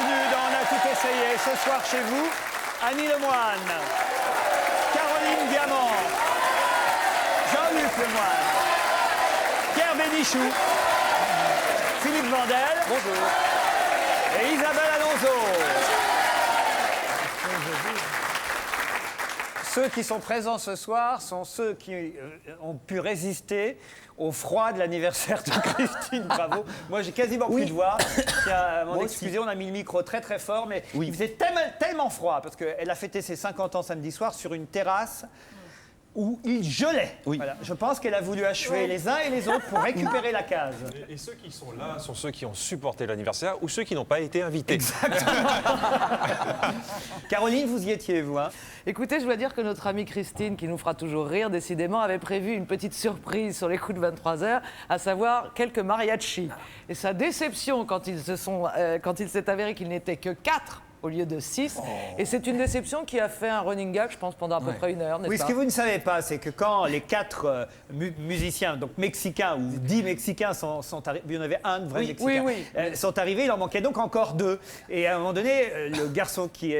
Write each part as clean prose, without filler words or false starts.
bienvenue dans On a tout essayé. Ce soir chez vous, Annie Lemoine, Caroline Diamant, Jean-Luc Lemoine, Pierre Bénichou, Philippe Vandel. Bonjour. Et Isabelle Alonso. Ceux qui sont présents ce soir sont ceux qui ont pu résister au froid de l'anniversaire de Christine Bravo. Moi, j'ai quasiment plus de voix. Tiens, m'en excuser, on a mis le micro très très fort, mais il faisait tellement froid, parce qu'elle a fêté ses 50 ans samedi soir sur une terrasse où il gelait. Voilà. Je pense qu'elle a voulu achever les uns et les autres pour récupérer la case. Et ceux qui sont là sont ceux qui ont supporté l'anniversaire ou ceux qui n'ont pas été invités. Exactement. Caroline, vous y étiez, vous, hein? Écoutez, je dois dire que notre amie Christine, qui nous fera toujours rire, décidément, avait prévu une petite surprise sur les coups de 23h, à savoir quelques mariachis. Et sa déception quand il s'est avéré qu'il n'était que 4 au lieu de 6. Et c'est une déception qui a fait un running gag, je pense, pendant à peu près 1 heure, n'est-ce Oui, pas? ce que vous ne savez pas, c'est que quand les 4 musiciens, donc mexicains, ou 10 mexicains sont arrivés, il y en avait un de vrai mexicain, sont arrivés, il en manquait donc encore 2. Et à un moment donné, le garçon qui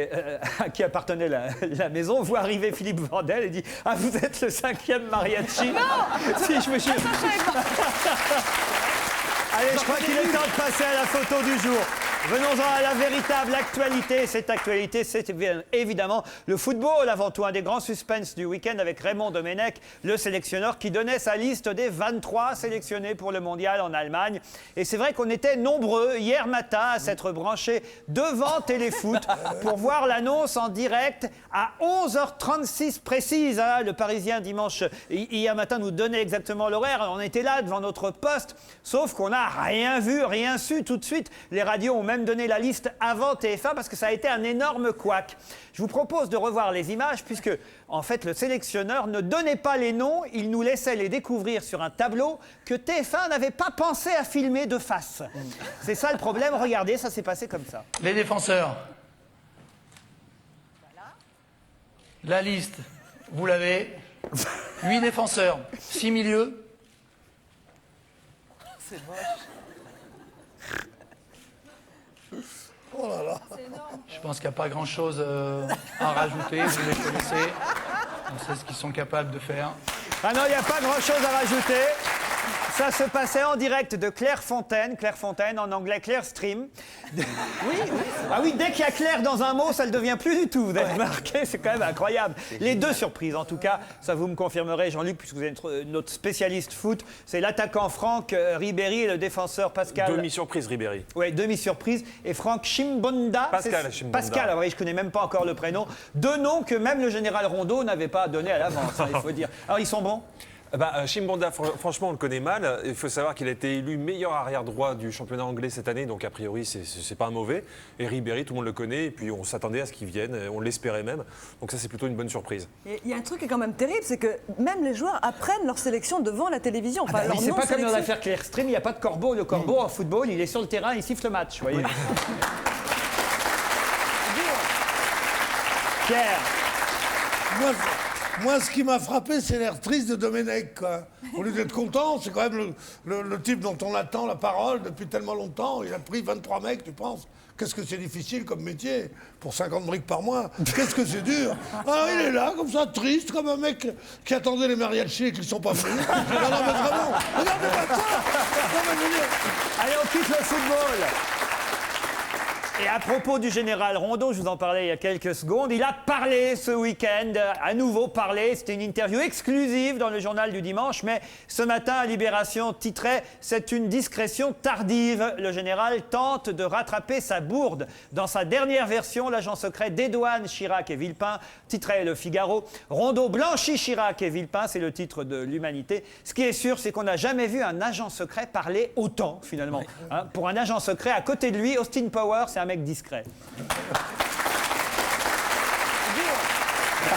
appartenait à la maison voit arriver Philippe Vandel et dit « Ah, vous êtes le 5e mariachi ?» Non. Si, je me suis... Allez, je crois qu'il est temps de passer à la photo du jour. Venons-en à la véritable actualité. Cette actualité, c'est évidemment le football. Avant tout, un des grands suspens du week-end avec Raymond Domenech, le sélectionneur qui donnait sa liste des 23 sélectionnés pour le mondial en Allemagne. Et c'est vrai qu'on était nombreux hier matin à s'être branchés devant Téléfoot pour voir l'annonce en direct à 11h36 précise. Hein. Le Parisien, dimanche, hier matin, nous donnait exactement l'horaire. On était là devant notre poste, sauf qu'on n'a rien vu, rien su tout de suite. Les radios ont même donné la liste avant TF1 parce que ça a été un énorme couac. Je vous propose de revoir les images puisque, en fait, le sélectionneur ne donnait pas les noms, il nous laissait les découvrir sur un tableau que TF1 n'avait pas pensé à filmer de face. C'est ça le problème, regardez, ça s'est passé comme ça. Les défenseurs. La liste, vous l'avez. 8 défenseurs, 6 milieux. C'est moche. Oh là là. Je pense qu'il n'y a pas grand-chose à rajouter, vous les connaissez. On sait ce qu'ils sont capables de faire. Ah non, il n'y a pas grand-chose à rajouter. Ça se passait en direct de Clairefontaine. Clairefontaine, en anglais, Clearstream. Ah oui, dès qu'il y a Claire dans un mot, ça ne le devient plus du tout. Vous avez remarqué, c'est quand même incroyable. Les 2 surprises, en tout cas, ça vous me confirmerez, Jean-Luc, puisque vous êtes notre spécialiste foot. C'est l'attaquant Franck Ribéry et le défenseur Pascal. Demi-surprise, Ribéry. Oui, demi-surprise. Et Franck Chimbonda. Pascal Chimbonda. Pascal, oui, je ne connais même pas encore le prénom. 2 noms que même le général Rondeau n'avait pas donné à l'avance, hein, il faut dire. Alors, ils sont bons? Chimbonda, franchement, on le connaît mal. Il faut savoir qu'il a été élu meilleur arrière-droit du championnat anglais cette année, donc a priori, c'est pas un mauvais. Et Ribéry, tout le monde le connaît, et puis on s'attendait à ce qu'il vienne, on l'espérait même. Donc ça, c'est plutôt une bonne surprise. Il y a un truc qui est quand même terrible, c'est que même les joueurs apprennent leur sélection devant la télévision. Enfin, Oui, c'est pas comme dans l'affaire Clearstream, il n'y a pas de corbeau. Le corbeau, en football, il est sur le terrain, il siffle le match, vous voyez. Pierre. Moi, ce qui m'a frappé, c'est l'air triste de Domenech, quoi. Au lieu d'être content, c'est quand même le type dont on attend la parole depuis tellement longtemps. Il a pris 23 mecs, tu penses? Qu'est-ce que c'est difficile comme métier pour 50 briques par mois? Qu'est-ce que c'est dur? Alors il est là, comme ça, triste, comme un mec qui attendait les mariachis et qui ne sont pas venus. Non, mais vraiment, regardez-moi ça. Non, mais je veux dire... Allez, on quitte le football. Et à propos du général Rondeau, je vous en parlais il y a quelques secondes, il a parlé ce week-end, à nouveau parlé, c'était une interview exclusive dans le journal du dimanche, mais ce matin, Libération titrait « C'est une discrétion tardive ». Le général tente de rattraper sa bourde. Dans sa dernière version, l'agent secret d'Édouane Chirac et Villepin titrait Le Figaro. Rondeau blanchit Chirac et Villepin, c'est le titre de l'Humanité. Ce qui est sûr, c'est qu'on n'a jamais vu un agent secret parler autant, finalement. Hein, pour un agent secret, à côté de lui, Austin Powers, c'est un mec discret.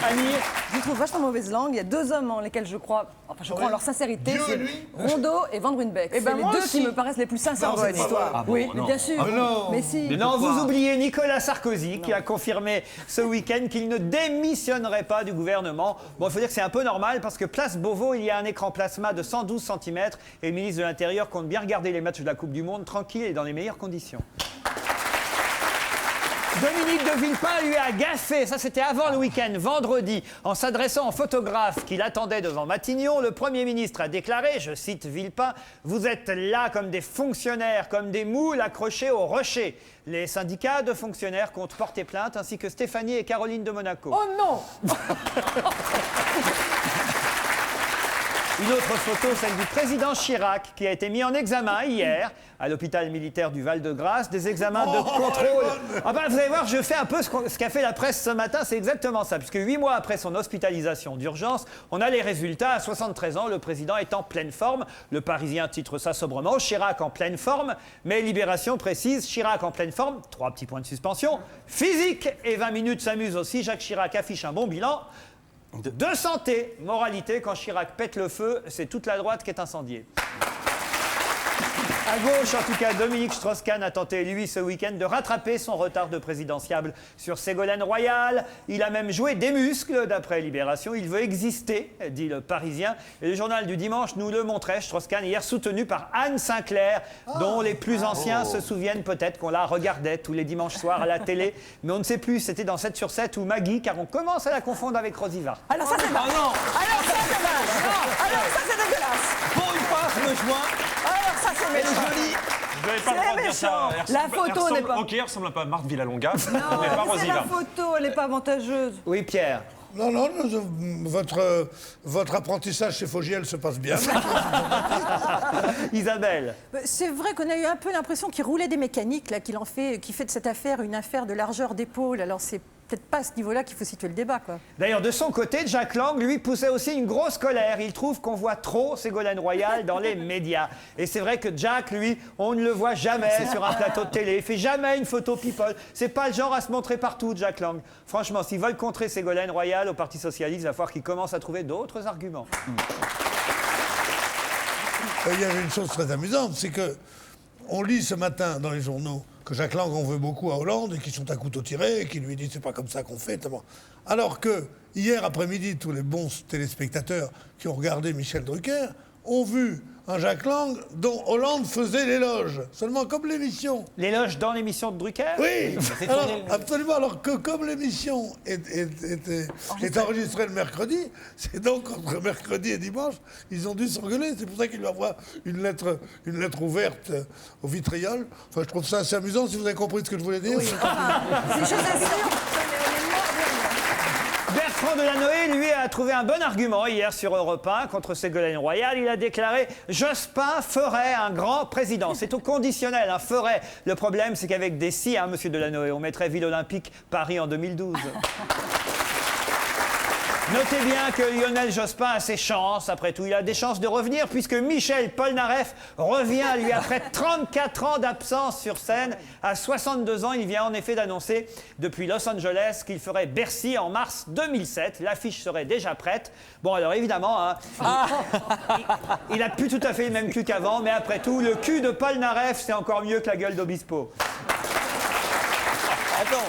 Annie, Je trouve vachement mauvaise langue. Il y a 2 hommes en lesquels je crois en leur sincérité. Dieu, C'est lui. Rondeau et Van Ruynbeck. C'est les 2 qui me paraissent les plus sincères dans cette histoire. Oui, mais bien sûr. Mais si. non, vous oubliez Nicolas Sarkozy qui a confirmé ce week-end qu'il ne démissionnerait pas du gouvernement. Bon, il faut dire que c'est un peu normal parce que place Beauvau, il y a un écran plasma de 112 cm et le ministre de l'Intérieur compte bien regarder les matchs de la Coupe du Monde tranquille et dans les meilleures conditions. Dominique de Villepin lui a gaffé, ça c'était avant le week-end, vendredi, en s'adressant au photographe qui l'attendait devant Matignon. Le Premier ministre a déclaré, je cite Villepin, « Vous êtes là comme des fonctionnaires, comme des moules accrochés au rocher. » Les syndicats de fonctionnaires comptent porter plainte, ainsi que Stéphanie et Caroline de Monaco. Oh non! Une autre photo, celle du président Chirac, qui a été mis en examen hier à l'hôpital militaire du Val-de-Grâce. Des examens de contrôle. Ah ben, vous allez voir, je fais un peu ce qu'a fait la presse ce matin. C'est exactement ça, puisque 8 mois après son hospitalisation d'urgence, on a les résultats. À 73 ans, le président est en pleine forme. Le Parisien titre ça sobrement. Chirac en pleine forme. Mais Libération précise, Chirac en pleine forme. 3 petits points de suspension. Physique et 20 minutes s'amuse aussi. Jacques Chirac affiche un bon bilan. De santé, moralité, quand Chirac pète le feu, c'est toute la droite qui est incendiée. À gauche, en tout cas, Dominique Strauss-Kahn a tenté, lui, ce week-end, de rattraper son retard de présidentiable sur Ségolène Royal. Il a même joué des muscles, d'après Libération. Il veut exister, dit le Parisien. Et le journal du dimanche nous le montrait, Strauss-Kahn, hier soutenu par Anne Sinclair, dont les plus anciens se souviennent peut-être qu'on la regardait tous les dimanches soirs à la télé. Mais on ne sait plus, c'était dans 7 sur 7 ou Maggie, car on commence à la confondre avec Rosiva. Alors ça, c'est vache. Alors ça, c'est vache. Non, alors ça, c'est dégueulasse. Pour une fois, je me joins. Alors ça, c'est méchant. Vous n'avez pas le droit de dire ça. La photo n'est pas... Ok, elle ressemble un peu à Marthe Villalonga, Non, mais pas c'est la Rosiva. photo, elle n'est pas avantageuse. Oui, Pierre. Non, votre apprentissage chez Fogiel se passe bien. Isabelle. C'est vrai qu'on a eu un peu l'impression qu'il roulait des mécaniques, là, qu'il fait de cette affaire une affaire de largeur d'épaule. Alors c'est peut-être pas à ce niveau-là qu'il faut situer le débat, quoi. D'ailleurs, de son côté, Jack Lang, lui, poussait aussi une grosse colère. Il trouve qu'on voit trop Ségolène Royal dans les médias. Et c'est vrai que Jack, lui, on ne le voit jamais sur un plateau de télé. Il fait jamais une photo people. C'est pas le genre à se montrer partout, Jack Lang. Franchement, s'ils veulent contrer Ségolène Royal au Parti Socialiste, il va falloir qu'ils commencent à trouver d'autres arguments. Il y avait une chose très amusante, c'est que on lit ce matin dans les journaux que Jack Lang en veut beaucoup à Hollande et qu'ils sont à couteau tiré et qu'il lui dit c'est pas comme ça qu'on fait. Alors que hier après-midi, tous les bons téléspectateurs qui ont regardé Michel Drucker ont vu un Jack Lang dont Hollande faisait l'éloge. Seulement comme l'émission. L'éloge dans l'émission de Drucker? Oui, alors, absolument. Alors que comme l'émission est enregistrée le mercredi, c'est donc entre mercredi et dimanche, ils ont dû s'engueuler. C'est pour ça qu'il lui envoie une lettre ouverte au vitriol. Enfin, je trouve ça assez amusant, si vous avez compris ce que je voulais dire. Oui. C'est chose assure. Bertrand Delanoë, lui, a trouvé un bon argument hier sur Europe 1 contre Ségolène Royal. Il a déclaré « Jospin ferait un grand président ». C'est au conditionnel, un ferait. Le problème, c'est qu'avec des si, monsieur Delanoë, on mettrait Ville Olympique Paris en 2012. Notez bien que Lionel Jospin a ses chances, après tout. Il a des chances de revenir puisque Michel Polnareff revient, lui, après 34 ans d'absence sur scène. À 62 ans, il vient en effet d'annoncer depuis Los Angeles qu'il ferait Bercy en mars 2007. L'affiche serait déjà prête. Bon, alors évidemment, il a plus tout à fait le même cul qu'avant, mais après tout, le cul de Polnareff, c'est encore mieux que la gueule d'Obispo. Attends.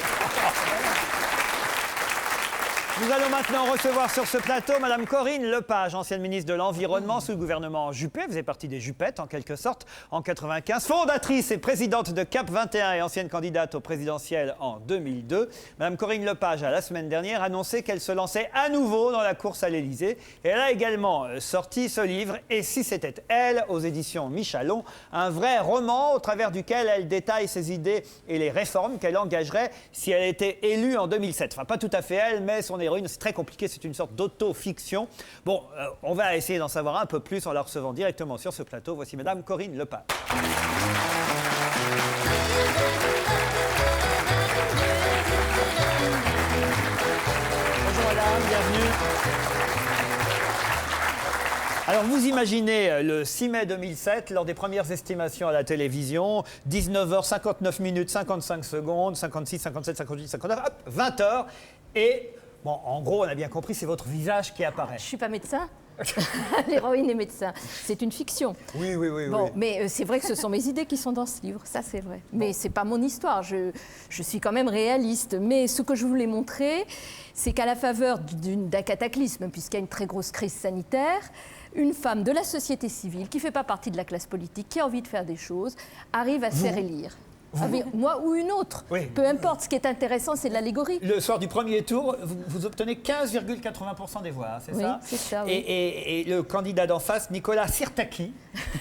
Nous allons maintenant recevoir sur ce plateau Madame Corinne Lepage, ancienne ministre de l'Environnement sous le gouvernement Juppé. Vous faisait partie des Juppettes, en quelque sorte, en 95. Fondatrice et présidente de CAP 21 et ancienne candidate au présidentiel en 2002. Madame Corinne Lepage a, la semaine dernière, annoncé qu'elle se lançait à nouveau dans la course à l'Élysée. Et elle a également sorti ce livre, « Et si c'était elle » aux éditions Michalon. Un vrai roman au travers duquel elle détaille ses idées et les réformes qu'elle engagerait si elle était élue en 2007. Enfin, pas tout à fait elle, mais son héroïne, c'est très compliqué, c'est une sorte d'auto-fiction. Bon, on va essayer d'en savoir un peu plus en la recevant directement sur ce plateau. Voici Madame Corinne Lepage. Bonjour Madame, bienvenue. Alors vous imaginez le 6 mai 2007, lors des premières estimations à la télévision, 19h59 minutes 55 secondes, 56, 57, 58, 59, hop, 20h, et bon, en gros, on a bien compris, c'est votre visage qui apparaît. Je suis pas médecin. L'héroïne est médecin. C'est une fiction. Oui. Bon, mais c'est vrai que ce sont mes idées qui sont dans ce livre, ça c'est vrai. Mais c'est pas mon histoire, je suis quand même réaliste. Mais ce que je voulais montrer, c'est qu'à la faveur d'un cataclysme, puisqu'il y a une très grosse crise sanitaire, une femme de la société civile, qui ne fait pas partie de la classe politique, qui a envie de faire des choses, arrive à se faire élire. moi ou une autre. Oui. Peu importe, ce qui est intéressant, c'est l'allégorie. Le soir du premier tour, vous obtenez 15,80% des voix, hein, c'est Oui, ça? c'est ça, oui. Et le candidat d'en face, Nicolas Sirtaki.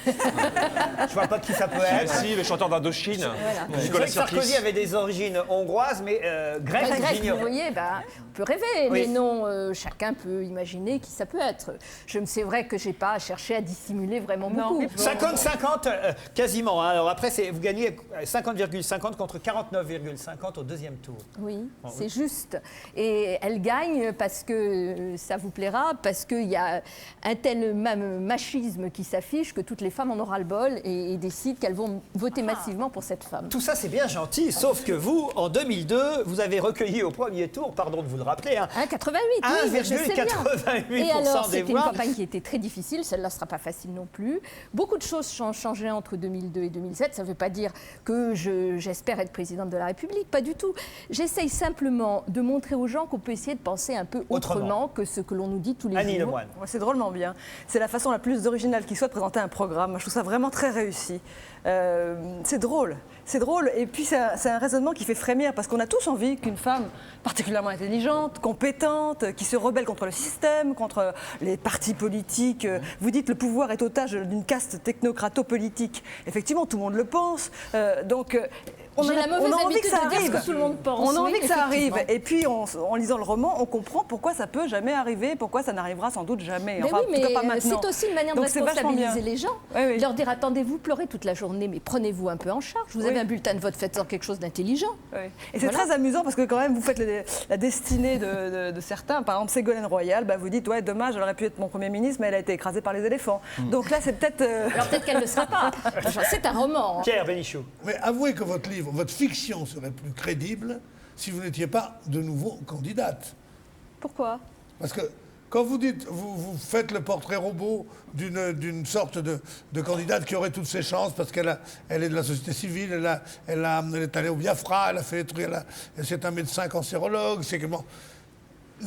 Je vois pas qui ça peut être. Si, le chanteur d'Indochine. Voilà. Je sais Nicolas que Sarkozy Sirkis. avait des origines hongroises, mais grecques, Bref, vous j'ignorais. voyez, on peut rêver, Oui. mais non, chacun peut imaginer qui ça peut être. C'est vrai que j'ai pas cherché à dissimuler vraiment beaucoup. 50-50, quasiment. Hein. Alors après, vous gagnez 50,50 contre 49,50 au deuxième tour. Oui, c'est juste. Et elle gagne parce que ça vous plaira, parce qu'il y a un tel machisme qui s'affiche que toutes les femmes en aura le bol et décident qu'elles vont voter massivement pour cette femme. Tout ça, c'est bien gentil, sauf que vous, en 2002, vous avez recueilli au premier tour, pardon de vous le rappeler, hein, 1,88, oui, je sais bien. 1,88% Et alors, des c'était une voix. campagne qui était très difficile, celle-là ne sera pas facile non plus. Beaucoup de choses ont changé entre 2002 et 2007, ça ne veut pas dire que j'espère être présidente de la République, pas du tout. J'essaye simplement de montrer aux gens qu'on peut essayer de penser un peu autrement que ce que l'on nous dit tous les Annie jours. Lemoine. Ouais, c'est drôlement bien. C'est la façon la plus originale qui soit de présenter un programme. Je trouve ça vraiment très réussi. C'est drôle. C'est drôle. Et puis, c'est un raisonnement qui fait frémir parce qu'on a tous envie qu'une femme particulièrement intelligente, compétente, qui se rebelle contre le système, contre les partis politiques. Vous dites le pouvoir est otage d'une caste technocrato-politique. Effectivement, tout le monde le pense. J'ai la mauvaise a envie habitude que ça de dire ce arrive. que tout le monde pense. On a oui, envie que ça arrive. effectivement. Et puis, en lisant le roman, on comprend pourquoi ça peut jamais arriver, pourquoi ça n'arrivera sans doute jamais. Mais Enfin, oui, en tout cas, pas mais maintenant. c'est aussi une manière de Donc, c'est vachement responsabiliser bien. les gens. Oui, oui. Leur dire attendez, vous pleurez toute la journée, mais prenez-vous un peu en charge. Vous avez un bulletin de vote, faites-en quelque chose d'intelligent. Oui. Et c'est Voilà. très amusant parce que quand même vous faites la destinée de certains. Par exemple, Ségolène Royal, vous dites ouais dommage, elle aurait pu être mon Premier ministre, mais elle a été écrasée par les éléphants. Donc là c'est peut-être. Alors peut-être qu'elle ne le sera pas. C'est un roman. hein. Pierre Bénichou. Mais avouez que votre livre, votre fiction serait plus crédible si vous n'étiez pas de nouveau candidate. Pourquoi? Parce que quand vous dites, vous faites le portrait robot d'une sorte de candidate qui aurait toutes ses chances parce qu'elle est de la société civile, elle est allée au Biafra, elle a fait des trucs, c'est un médecin cancérologue, c'est que bon.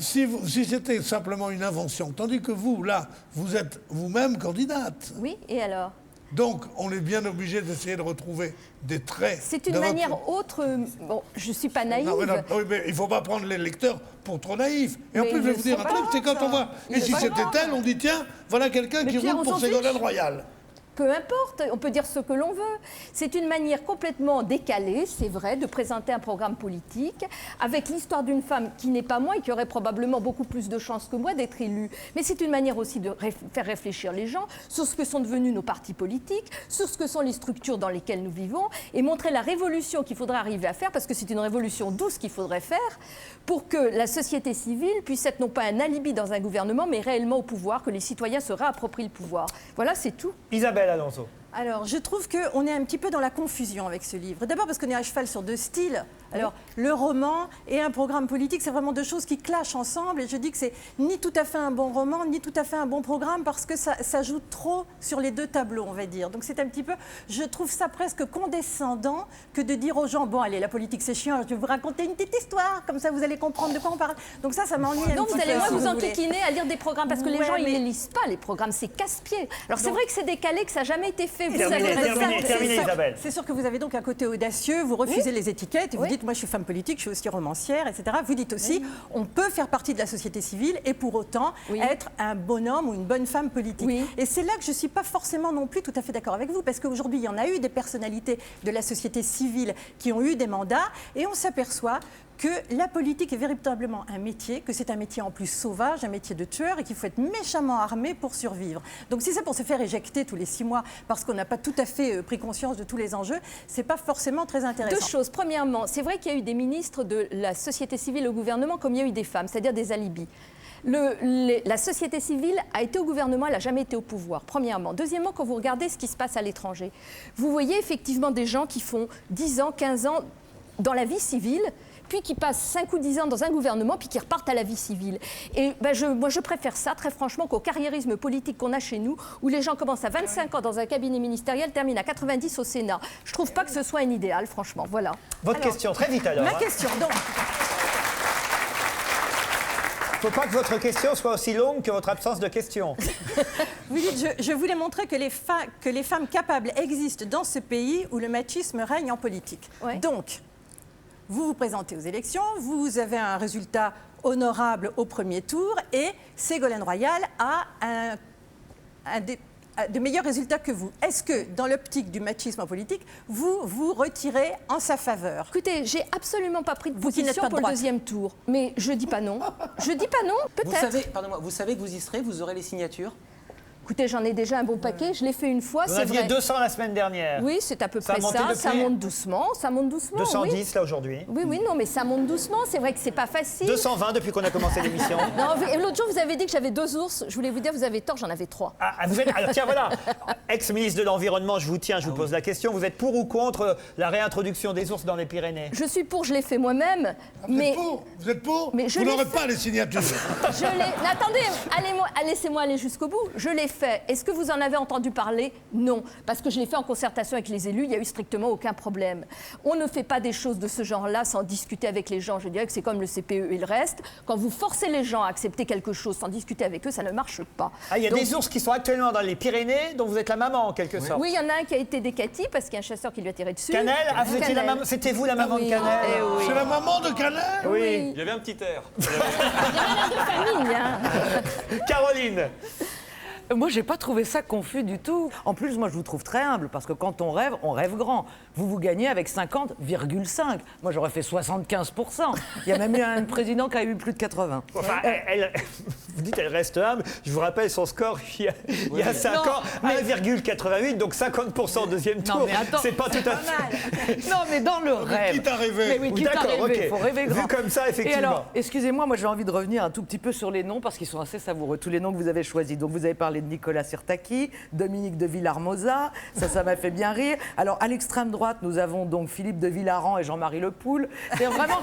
Si c'était simplement une invention, tandis que vous, là, vous êtes vous-même candidate. Oui, et alors? Donc, on est bien obligé d'essayer de retrouver des traits. C'est une de votre- manière autre. Bon, je ne suis pas naïve. Non, oui, mais il ne faut pas prendre les lecteurs pour trop naïfs. Et en Mais plus, je vais ils vous dire sont un pas truc, c'est quand ça. on voit. Ils Et sont si pas c'était là. elle, on dit tiens, voilà quelqu'un qui Pierre, roule on pour s'en Ségolène fiche. Royal. Peu importe, on peut dire ce que l'on veut. C'est une manière complètement décalée, c'est vrai, de présenter un programme politique avec l'histoire d'une femme qui n'est pas moi et qui aurait probablement beaucoup plus de chances que moi d'être élue. Mais c'est une manière aussi de faire réfléchir les gens sur ce que sont devenus nos partis politiques, sur ce que sont les structures dans lesquelles nous vivons et montrer la révolution qu'il faudrait arriver à faire, parce que c'est une révolution douce qu'il faudrait faire pour que la société civile puisse être non pas un alibi dans un gouvernement, mais réellement au pouvoir, que les citoyens se réapproprient le pouvoir. Voilà, c'est tout. Isabelle Alonso. Alors, je trouve qu'on est un petit peu dans la confusion avec ce livre. D'abord parce qu'on est à cheval sur deux styles. Alors, le roman et un programme politique, c'est vraiment deux choses qui clashent ensemble. Et je dis que c'est ni tout à fait un bon roman, ni tout à fait un bon programme, parce que ça joue trop sur les deux tableaux, on va dire. Donc, c'est un petit peu, je trouve ça presque condescendant que de dire aux gens, bon, allez, la politique, c'est chiant, je vais vous raconter une petite histoire, comme ça, vous allez comprendre de quoi on parle. Donc ça m'ennuie un Donc petit vous allez peu, moins si vous voulez. enquiquiner à lire des programmes parce que les Ouais, gens ils mais- ne lisent pas les programmes, c'est casse-pied. Alors c'est vrai que c'est décalé, que ça n'a jamais été fait. Vous Terminé, avez raison. terminé, terminé, Isabelle. C'est sûr que vous avez donc un côté audacieux, vous refusez les étiquettes et vous Oui. dites moi je suis femme politique, je suis aussi romancière, etc. Vous dites aussi on peut faire partie de la société civile et pour autant Oui. être un bonhomme ou une bonne femme politique. Oui. Et c'est là que je ne suis pas forcément non plus tout à fait d'accord avec vous parce qu'aujourd'hui il y en a eu des personnalités de la société civile qui ont eu des mandats et on s'aperçoit que la politique est véritablement un métier, que c'est un métier en plus sauvage, un métier de tueur et qu'il faut être méchamment armé pour survivre. Donc si c'est pour se faire éjecter tous les 6 mois parce qu'on n'a pas tout à fait pris conscience de tous les enjeux, c'est pas forcément très intéressant. Deux choses. Premièrement, c'est vrai qu'il y a eu des ministres de la société civile au gouvernement comme il y a eu des femmes, c'est-à-dire des alibis. La société civile a été au gouvernement, elle n'a jamais été au pouvoir, premièrement. Deuxièmement, quand vous regardez ce qui se passe à l'étranger, vous voyez effectivement des gens qui font 10 ans, 15 ans dans la vie civile, puis qui passent 5 ou 10 ans dans un gouvernement, puis qui repartent à la vie civile. Et moi, je préfère ça, très franchement, qu'au carriérisme politique qu'on a chez nous, où les gens commencent à 25 ans dans un cabinet ministériel, terminent à 90 au Sénat. Je ne trouve pas que ce soit un idéal, franchement. Voilà. Votre question, très vite alors. Ma hein. question, donc. Faut pas que votre question soit aussi longue que votre absence de question. Vous dites, je voulais montrer que les femmes capables existent dans ce pays où le machisme règne en politique. Ouais. Donc, vous vous présentez aux élections, vous avez un résultat honorable au premier tour et Ségolène Royal a de meilleurs résultats que vous. Est-ce que, dans l'optique du machisme en politique, vous vous retirez en sa faveur? Écoutez, j'ai absolument pas pris de Vous qui n'êtes position pas de pour le droite. deuxième tour. Mais je dis pas non. Je dis pas non, Vous peut-être. savez, pardonnez-moi, vous savez que vous y serez, vous aurez les signatures. Écoutez, j'en ai déjà un bon paquet. Je l'ai fait une fois, Vous en c'est aviez vrai. 200 la semaine dernière. Oui, c'est à peu Ça a près monté ça. depuis Ça monte doucement. Ça monte doucement. 210 Oui. là aujourd'hui. Oui, non, mais ça monte doucement. C'est vrai que c'est pas facile. 220 depuis qu'on a commencé l'émission. Non, l'autre jour, vous avez dit que j'avais 2 ours. Je voulais vous dire, vous avez tort, j'en avais 3. Ah, vous êtes, alors tiens, voilà, ex-ministre de l'Environnement, je vous pose la question. Vous êtes pour ou contre la réintroduction des ours dans les Pyrénées? Je suis pour, je l'ai fait moi-même. Vous Mais êtes pour? Vous êtes pour? Mais je Vous l'ai n'aurez fait. pas les signatures. je l'ai. Attendez, laissez-moi aller jusqu'au bout. Je l'ai fait. Est-ce que vous en avez entendu parler? Non. Parce que je l'ai fait en concertation avec les élus, il n'y a eu strictement aucun problème. On ne fait pas des choses de ce genre-là sans discuter avec les gens. Je dirais que c'est comme le CPE et le reste. Quand vous forcez les gens à accepter quelque chose sans discuter avec eux, ça ne marche pas. Ah, il y a Donc, des ours qui sont actuellement dans les Pyrénées, dont vous êtes la maman en quelque sorte. Oui, il y en a un qui a été décati parce qu'il y a un chasseur qui lui a tiré dessus. Cannelle, ah, vous étiez la Cannelle. maman, c'était vous la maman Oui. de Cannelle? Eh oui. C'est la maman de Cannelle? Oui. Il y avait un petit air. Famille, hein. Caroline. Moi, j'ai pas trouvé ça confus du tout. En plus, moi, je vous trouve très humble parce que quand on rêve grand. Vous gagnez avec 50,5. Moi, j'aurais fait 75%. Il y a même eu un président qui a eu plus de 80. Enfin, vous dites elle reste humble. Je vous rappelle son score il y a 5 ans, 1,88, donc 50% au deuxième tour. Non, mais attends. C'est pas tout à fait. Non, mais dans le rêve. Qui t'a rêvé? Mais oui, Oui, qui t'a d'accord, rêvé. ok. Il faut rêver grand. Vu comme ça, effectivement. Et alors, excusez-moi, moi j'ai envie de revenir un tout petit peu sur les noms parce qu'ils sont assez savoureux, tous les noms que vous avez choisis. Donc vous avez parlé de Nicolas Sirtaki, Dominique de Villarmoza, ça m'a fait bien rire. Alors à l'extrême droite, nous avons donc Philippe de Villaran et Jean-Marie Le Poul. C'est vraiment,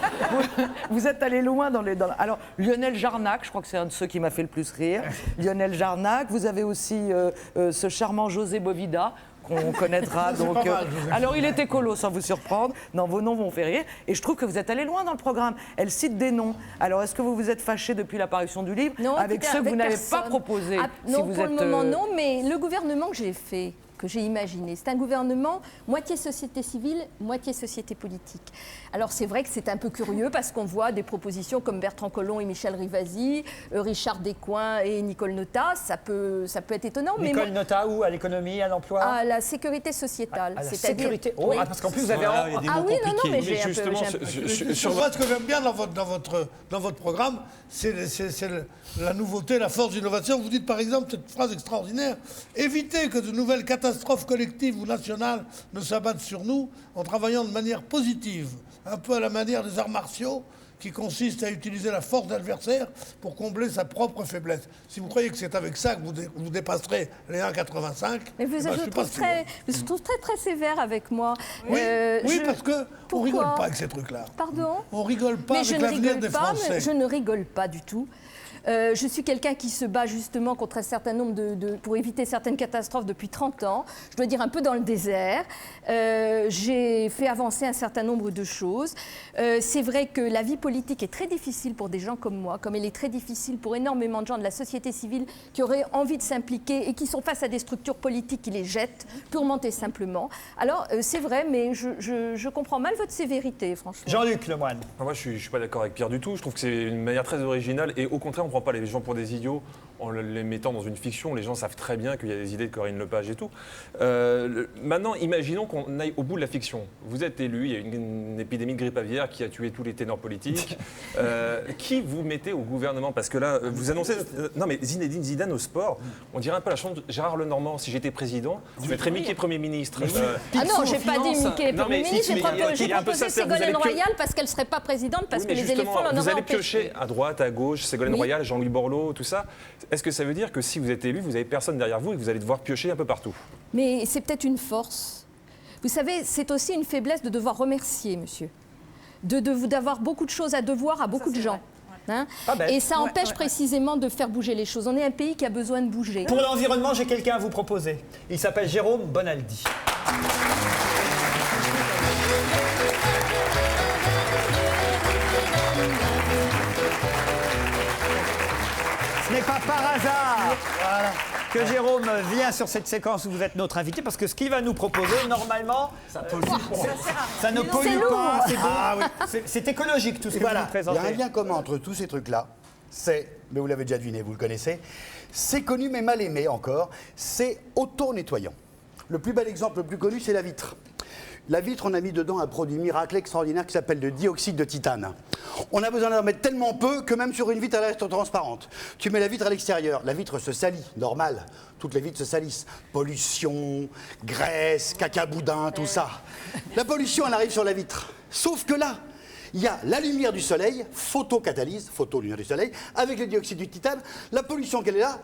vous êtes allés loin dans les... Alors Lionel Jarnac, je crois que c'est un de ceux qui m'a fait le plus rire. Lionel Jarnac, vous avez aussi ce charmant José Bovida, qu'on connaîtra. Donc, pas mal, José. alors il est écolo, sans vous surprendre. Non, vos noms vont faire rire. Et je trouve que vous êtes allé loin dans le programme. Elle cite des noms. Alors est-ce que vous vous êtes fâché depuis l'apparition du livre Non, avec écoutez, ceux que vous n'avez personne. pas proposés? Ah, si non, vous pour êtes, le moment, non, mais le gouvernement que j'ai fait, que j'ai imaginé, c'est un gouvernement moitié société civile, moitié société politique. Alors c'est vrai que c'est un peu curieux parce qu'on voit des propositions comme Bertrand Collomb et Michel Rivasi, Richard Descoings et Nicole Notat, ça peut être étonnant. Nicole mais Nota où? À l'économie, à l'emploi? à la sécurité sociétale. À la c'est-à-dire- sécurité. Oh, Oui. ah, parce qu'en plus vous avez... Voilà, il y a des Ah mots oui, non, compliqués. mais j'ai un peu... justement, j'ai un peu- Sur moi, ce que j'aime bien dans votre programme, c'est la nouveauté, la force d'innovation. Vous dites par exemple cette phrase extraordinaire: éviter que de nouvelles catastrophes collectives ou nationales ne s'abattent sur nous en travaillant de manière positive, un peu à la manière des arts martiaux, qui consiste à utiliser la force d'adversaire pour combler sa propre faiblesse. Si vous croyez que c'est avec ça que vous dépasserez les 1,85, Mais vous, eh ben, je suis trouve pas si loin. je trouve très sévère avec moi. Oui, oui, Je- parce qu'on Pourquoi rigole pas avec ces trucs-là. Pardon? On rigole pas Mais je avec ne l'avenir rigole des pas, Français. mais je ne rigole pas du tout. Je suis quelqu'un qui se bat justement contre un certain nombre pour éviter certaines catastrophes depuis 30 ans. Je dois dire un peu dans le désert. J'ai fait avancer un certain nombre de choses. C'est vrai que la vie politique est très difficile pour des gens comme moi, comme elle est très difficile pour énormément de gens de la société civile qui auraient envie de s'impliquer et qui sont face à des structures politiques qui les jettent purement et simplement. Alors, c'est vrai, mais je comprends mal votre sévérité, franchement. Jean-Luc Lemoyne. Moi, je suis pas d'accord avec Pierre du tout. Je trouve que c'est une manière très originale et au contraire, on ne prend pas les gens pour des idiots en les mettant dans une fiction. Les gens savent très bien qu'il y a des idées de Corinne Lepage et tout. Maintenant, imaginons qu'on aille au bout de la fiction. Vous êtes élu, il y a une épidémie de grippe aviaire qui a tué tous les ténors politiques. Qui vous mettez au gouvernement? Parce que là, vous annoncez... non, mais Zinedine Zidane au sport, on dirait un peu la chanson de Gérard Lenormand. Si j'étais président, je mettrais Mickey Premier ministre. Ah non, j'ai pas dit Mickey Non, mais Premier ministre, j'ai il y a un peu proposé ça, vous allez Ségolène pio- Royal parce qu'elle ne serait pas présidente, parce Oui, que mais les justement, éléphants l'en vous auraient allez empêché. piocher à droite, à gauche, Ségolène Oui. Royal, Jean-Louis Borloo, tout ça. Est-ce que ça veut dire que si vous êtes élu, vous n'avez personne derrière vous et que vous allez devoir piocher un peu partout? Mais c'est peut-être une force. Vous savez, c'est aussi une faiblesse de devoir remercier, monsieur. D'avoir beaucoup de choses à devoir à beaucoup de gens. Hein. Pas bête. Et ça empêche précisément de faire bouger les choses. On est un pays qui a besoin de bouger. Pour l'environnement, j'ai quelqu'un à vous proposer. Il s'appelle Jérôme Bonaldi. pas par hasard que Jérôme vient sur cette séquence où vous êtes notre invité, parce que ce qu'il va nous proposer, normalement, ça ne pollue pas, c'est bon. C'est écologique tout ce que vous nous Il y a présentez. un lien commun entre tous ces trucs-là. C'est, mais vous l'avez déjà deviné, vous le connaissez, c'est connu mais mal aimé encore, c'est auto-nettoyant. Le plus bel exemple, le plus connu, c'est la vitre. La vitre, on a mis dedans un produit miracle extraordinaire qui s'appelle le dioxyde de titane. On a besoin d'en mettre tellement peu que même sur une vitre, elle reste transparente. Tu mets la vitre à l'extérieur, la vitre se salit, normal. Toutes les vitres se salissent. Pollution, graisse, caca boudin, tout ça. La pollution, elle arrive sur la vitre. Sauf que là, il y a la lumière du soleil, photocatalyse, photo-lumière du soleil, avec le dioxyde du titane. La pollution qu'elle est là,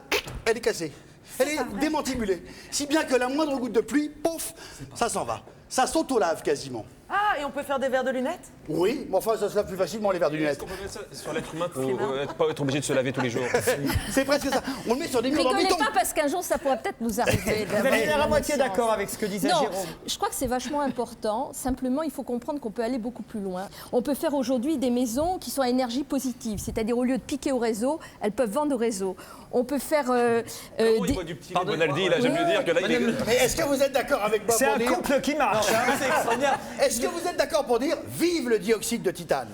elle est cassée. Elle est démantibulée. Si bien que la moindre goutte de pluie, pouf, ça s'en va. Ça s'auto-lave quasiment. Ah, et on peut faire des verres de lunettes? Oui, mais enfin, ça se lave plus facilement les verres de Est-ce lunettes. qu'on peut mettre ça sur l'être humain pour pas être obligé de se laver tous les jours? C'est presque ça. On le met sur des murs en Rigolez béton. pas parce qu'un jour ça pourrait peut-être nous arriver. Vous avez l'air à moitié d'accord avec ce que disait Non, Jérôme. je crois que c'est vachement important. Simplement, il faut comprendre qu'on peut aller beaucoup plus loin. On peut faire aujourd'hui des maisons qui sont à énergie positive, c'est-à-dire au lieu de piquer au réseau, elles peuvent vendre au réseau. On peut faire Comment il voit du petit Bonaldi, il a jamais mieux dire que là, il est... Mais est-ce que vous êtes d'accord avec Bob C'est pour un dire... couple qui marche. Est-ce que vous êtes d'accord pour dire vive le dioxyde de titane?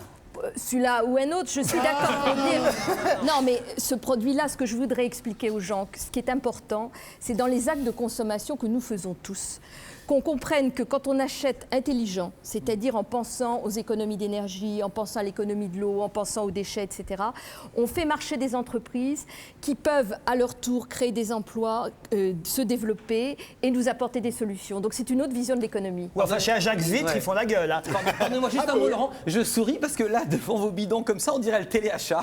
celui-là ou un autre, je suis d'accord pour dire. Non, mais ce produit-là, ce que je voudrais expliquer aux gens, ce qui est important, c'est dans les actes de consommation que nous faisons tous. Qu'on comprenne que quand on achète intelligent, c'est-à-dire en pensant aux économies d'énergie, en pensant à l'économie de l'eau, en pensant aux déchets, etc., on fait marcher des entreprises qui peuvent à leur tour créer des emplois, se développer et nous apporter des solutions. Donc c'est une autre vision de l'économie. Ou enfin, chez Ajax Vitre, ils font la gueule. Hein. Pardonnez-moi juste un mot, Laurent. Je souris parce que là, devant vos bidons comme ça, on dirait le téléachat.